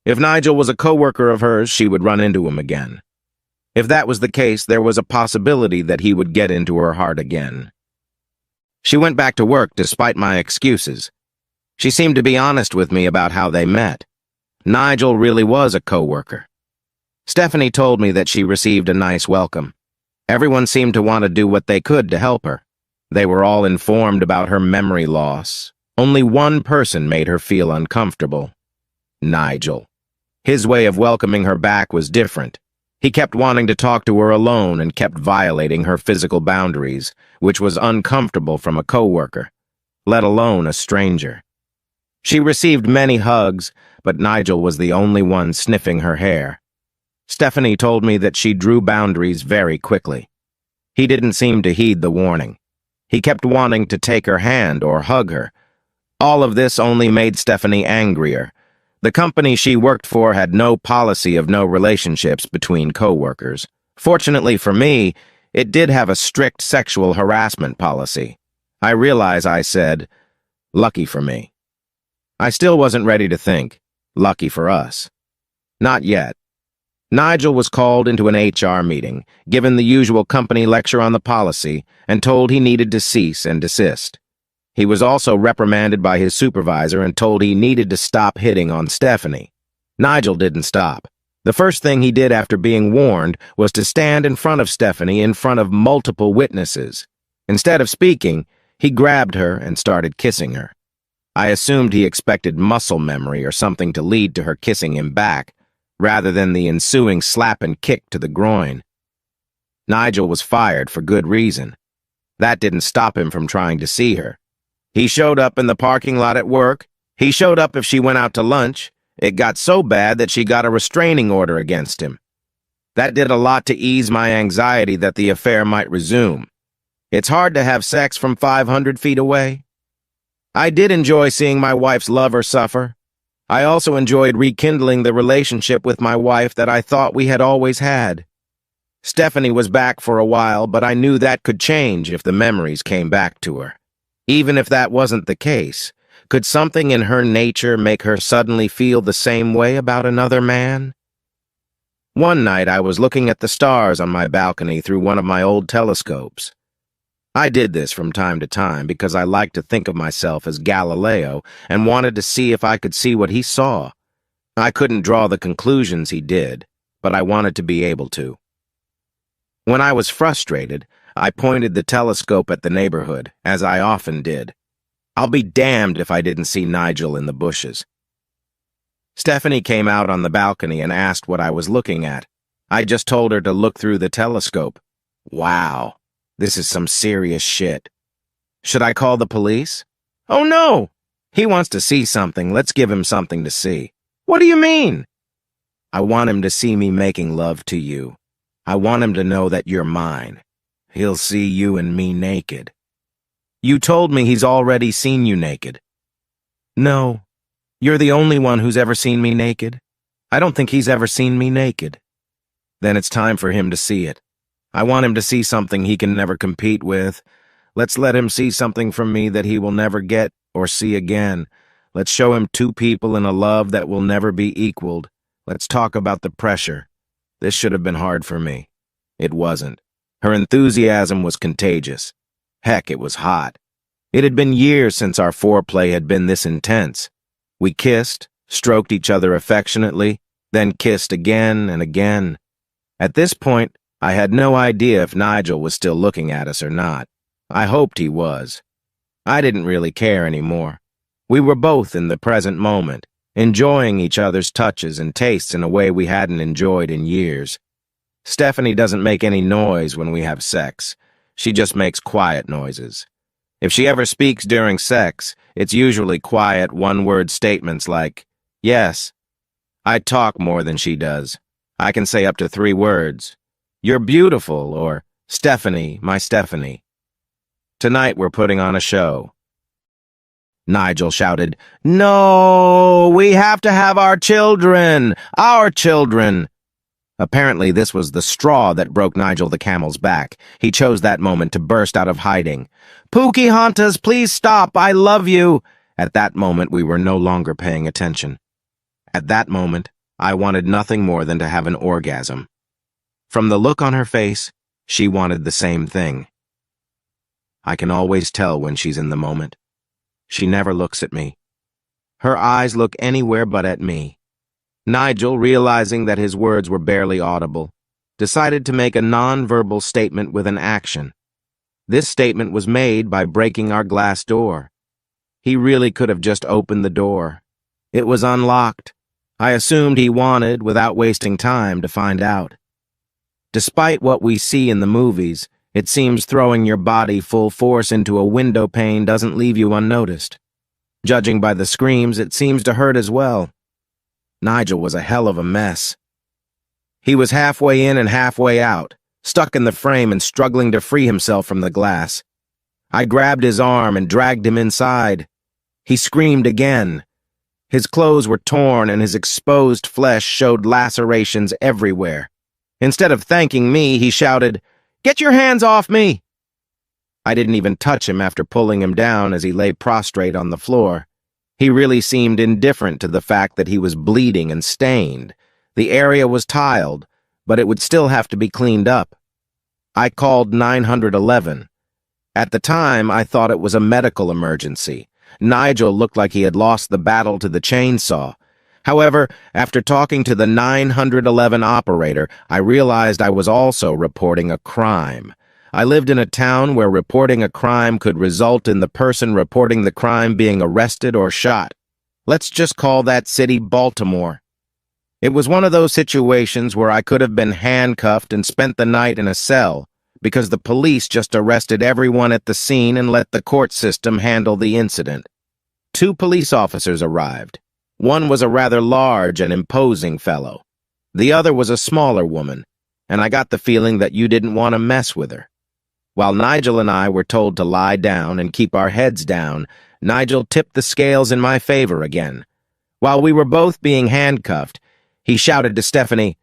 If Nigel was a coworker of hers, she would run into him again. If that was the case, there was a possibility that he would get into her heart again. She went back to work despite my excuses. She seemed to be honest with me about how they met. Nigel really was a coworker. Stephanie told me that she received a nice welcome. Everyone seemed to want to do what they could to help her. They were all informed about her memory loss. Only one person made her feel uncomfortable. Nigel. His way of welcoming her back was different. He kept wanting to talk to her alone and kept violating her physical boundaries, which was uncomfortable from a coworker, let alone a stranger. She received many hugs, but Nigel was the only one sniffing her hair. Stephanie told me that she drew boundaries very quickly. He didn't seem to heed the warning. He kept wanting to take her hand or hug her. All of this only made Stephanie angrier. The company she worked for had no policy of no relationships between coworkers. Fortunately for me, it did have a strict sexual harassment policy. I realize I said, lucky for me. I still wasn't ready to think, lucky for us. Not yet. Nigel was called into an HR meeting, given the usual company lecture on the policy, and told he needed to cease and desist. He was also reprimanded by his supervisor and told he needed to stop hitting on Stephanie. Nigel didn't stop. The first thing he did after being warned was to stand in front of Stephanie in front of multiple witnesses. Instead of speaking, he grabbed her and started kissing her. I assumed he expected muscle memory or something to lead to her kissing him back, rather than the ensuing slap and kick to the groin. Nigel was fired for good reason. That didn't stop him from trying to see her. He showed up in the parking lot at work. He showed up if she went out to lunch. It got so bad that she got a restraining order against him. That did a lot to ease my anxiety that the affair might resume. It's hard to have sex from 500 feet away. I did enjoy seeing my wife's lover suffer. I also enjoyed rekindling the relationship with my wife that I thought we had always had. Stephanie was back for a while, but I knew that could change if the memories came back to her. Even if that wasn't the case, could something in her nature make her suddenly feel the same way about another man? One night I was looking at the stars on my balcony through one of my old telescopes. I did this from time to time because I liked to think of myself as Galileo and wanted to see if I could see what he saw. I couldn't draw the conclusions he did, but I wanted to be able to. When I was frustrated, I pointed the telescope at the neighborhood, as I often did. I'll be damned if I didn't see Nigel in the bushes. Stephanie came out on the balcony and asked what I was looking at. I just told her to look through the telescope. Wow, this is some serious shit. Should I call the police? Oh no! He wants to see something. Let's give him something to see. What do you mean? I want him to see me making love to you. I want him to know that you're mine. He'll see you and me naked. You told me he's already seen you naked. No, you're the only one who's ever seen me naked. I don't think he's ever seen me naked. Then it's time for him to see it. I want him to see something he can never compete with. Let's let him see something from me that he will never get or see again. Let's show him two people in a love that will never be equaled. Let's talk about the pressure. This should have been hard for me. It wasn't. Her enthusiasm was contagious. Heck, it was hot. It had been years since our foreplay had been this intense. We kissed, stroked each other affectionately, then kissed again and again. At this point, I had no idea if Nigel was still looking at us or not. I hoped he was. I didn't really care anymore. We were both in the present moment, enjoying each other's touches and tastes in a way we hadn't enjoyed in years. Stephanie doesn't make any noise when we have sex. She just makes quiet noises. If she ever speaks during sex, it's usually quiet one-word statements like, yes. I talk more than she does. I can say up to 3 words. You're beautiful, or Stephanie, my Stephanie. Tonight we're putting on a show. Nigel shouted, "No, we have to have our children! Our children!" Apparently this was the straw that broke Nigel the camel's back. He chose that moment to burst out of hiding. "Pocahontas, please stop! I love you!" At that moment we were no longer paying attention. At that moment, I wanted nothing more than to have an orgasm. From the look on her face, she wanted the same thing. I can always tell when she's in the moment. She never looks at me. Her eyes look anywhere but at me. Nigel, realizing that his words were barely audible, decided to make a non-verbal statement with an action. This statement was made by breaking our glass door. He really could have just opened the door. It was unlocked. I assumed he wanted, without wasting time, to find out. Despite what we see in the movies, it seems throwing your body full force into a window pane doesn't leave you unnoticed. Judging by the screams, it seems to hurt as well. Nigel was a hell of a mess. He was halfway in and halfway out, stuck in the frame and struggling to free himself from the glass. I grabbed his arm and dragged him inside. He screamed again. His clothes were torn and his exposed flesh showed lacerations everywhere. Instead of thanking me, he shouted, "Get your hands off me!" I didn't even touch him after pulling him down as he lay prostrate on the floor. He really seemed indifferent to the fact that he was bleeding and stained. The area was tiled, but it would still have to be cleaned up. I called 911. At the time, I thought it was a medical emergency. Nigel looked like he had lost the battle to the chainsaw. However, after talking to the 911 operator, I realized I was also reporting a crime. I lived in a town where reporting a crime could result in the person reporting the crime being arrested or shot. Let's just call that city Baltimore. It was one of those situations where I could have been handcuffed and spent the night in a cell because the police just arrested everyone at the scene and let the court system handle the incident. 2 police officers arrived. One was a rather large and imposing fellow. The other was a smaller woman, and I got the feeling that you didn't want to mess with her. While Nigel and I were told to lie down and keep our heads down, Nigel tipped the scales in my favor again. While we were both being handcuffed, he shouted to Stephanie,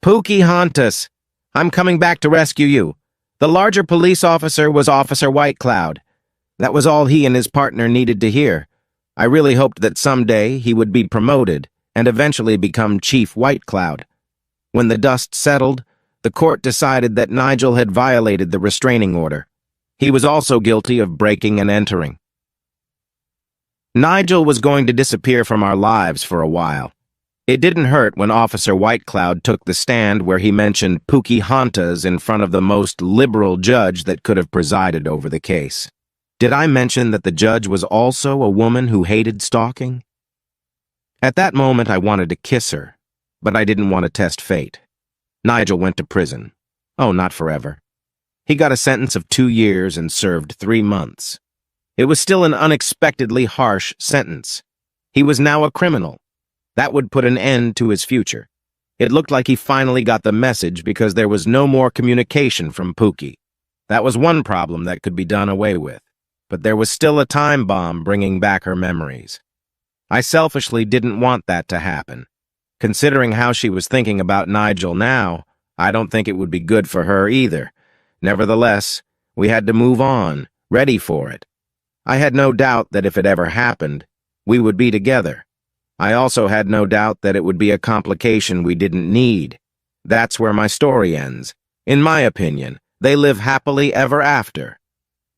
"Pocahontas, I'm coming back to rescue you." The larger police officer was Officer Whitecloud. That was all he and his partner needed to hear. I really hoped that someday he would be promoted and eventually become Chief Whitecloud. When the dust settled, the court decided that Nigel had violated the restraining order. He was also guilty of breaking and entering. Nigel was going to disappear from our lives for a while. It didn't hurt when Officer Whitecloud took the stand where he mentioned Pookie Hantas in front of the most liberal judge that could have presided over the case. Did I mention that the judge was also a woman who hated stalking? At that moment, I wanted to kiss her, but I didn't want to test fate. Nigel went to prison. Oh, not forever. He got a sentence of 2 years and served 3 months. It was still an unexpectedly harsh sentence. He was now a criminal. That would put an end to his future. It looked like he finally got the message because there was no more communication from Pookie. That was one problem that could be done away with, but there was still a time bomb bringing back her memories. I selfishly didn't want that to happen. Considering how she was thinking about Nigel now, I don't think it would be good for her either. Nevertheless, we had to move on, ready for it. I had no doubt that if it ever happened, we would be together. I also had no doubt that it would be a complication we didn't need. That's where my story ends. In my opinion, they live happily ever after.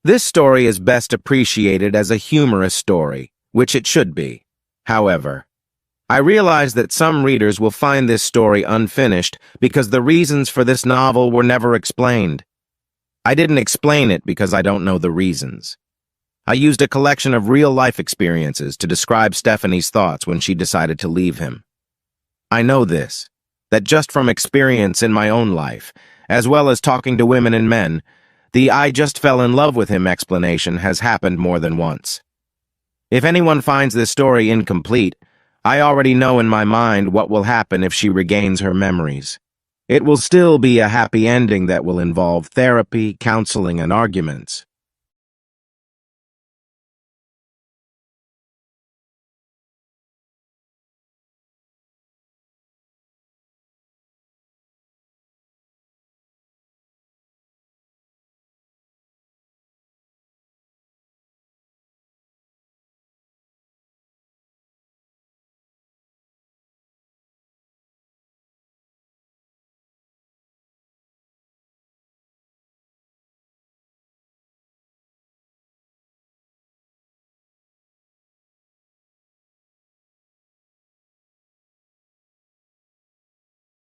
This story is best appreciated as a humorous story, which it should be. However, I realize that some readers will find this story unfinished because the reasons for this novel were never explained. I didn't explain it because I don't know the reasons. I used a collection of real-life experiences to describe Stephanie's thoughts when she decided to leave him. I know this, that just from experience in my own life, as well as talking to women and men, the "I just fell in love with him" explanation has happened more than once. If anyone finds this story incomplete, I already know in my mind what will happen if she regains her memories. It will still be a happy ending that will involve therapy, counseling, and arguments.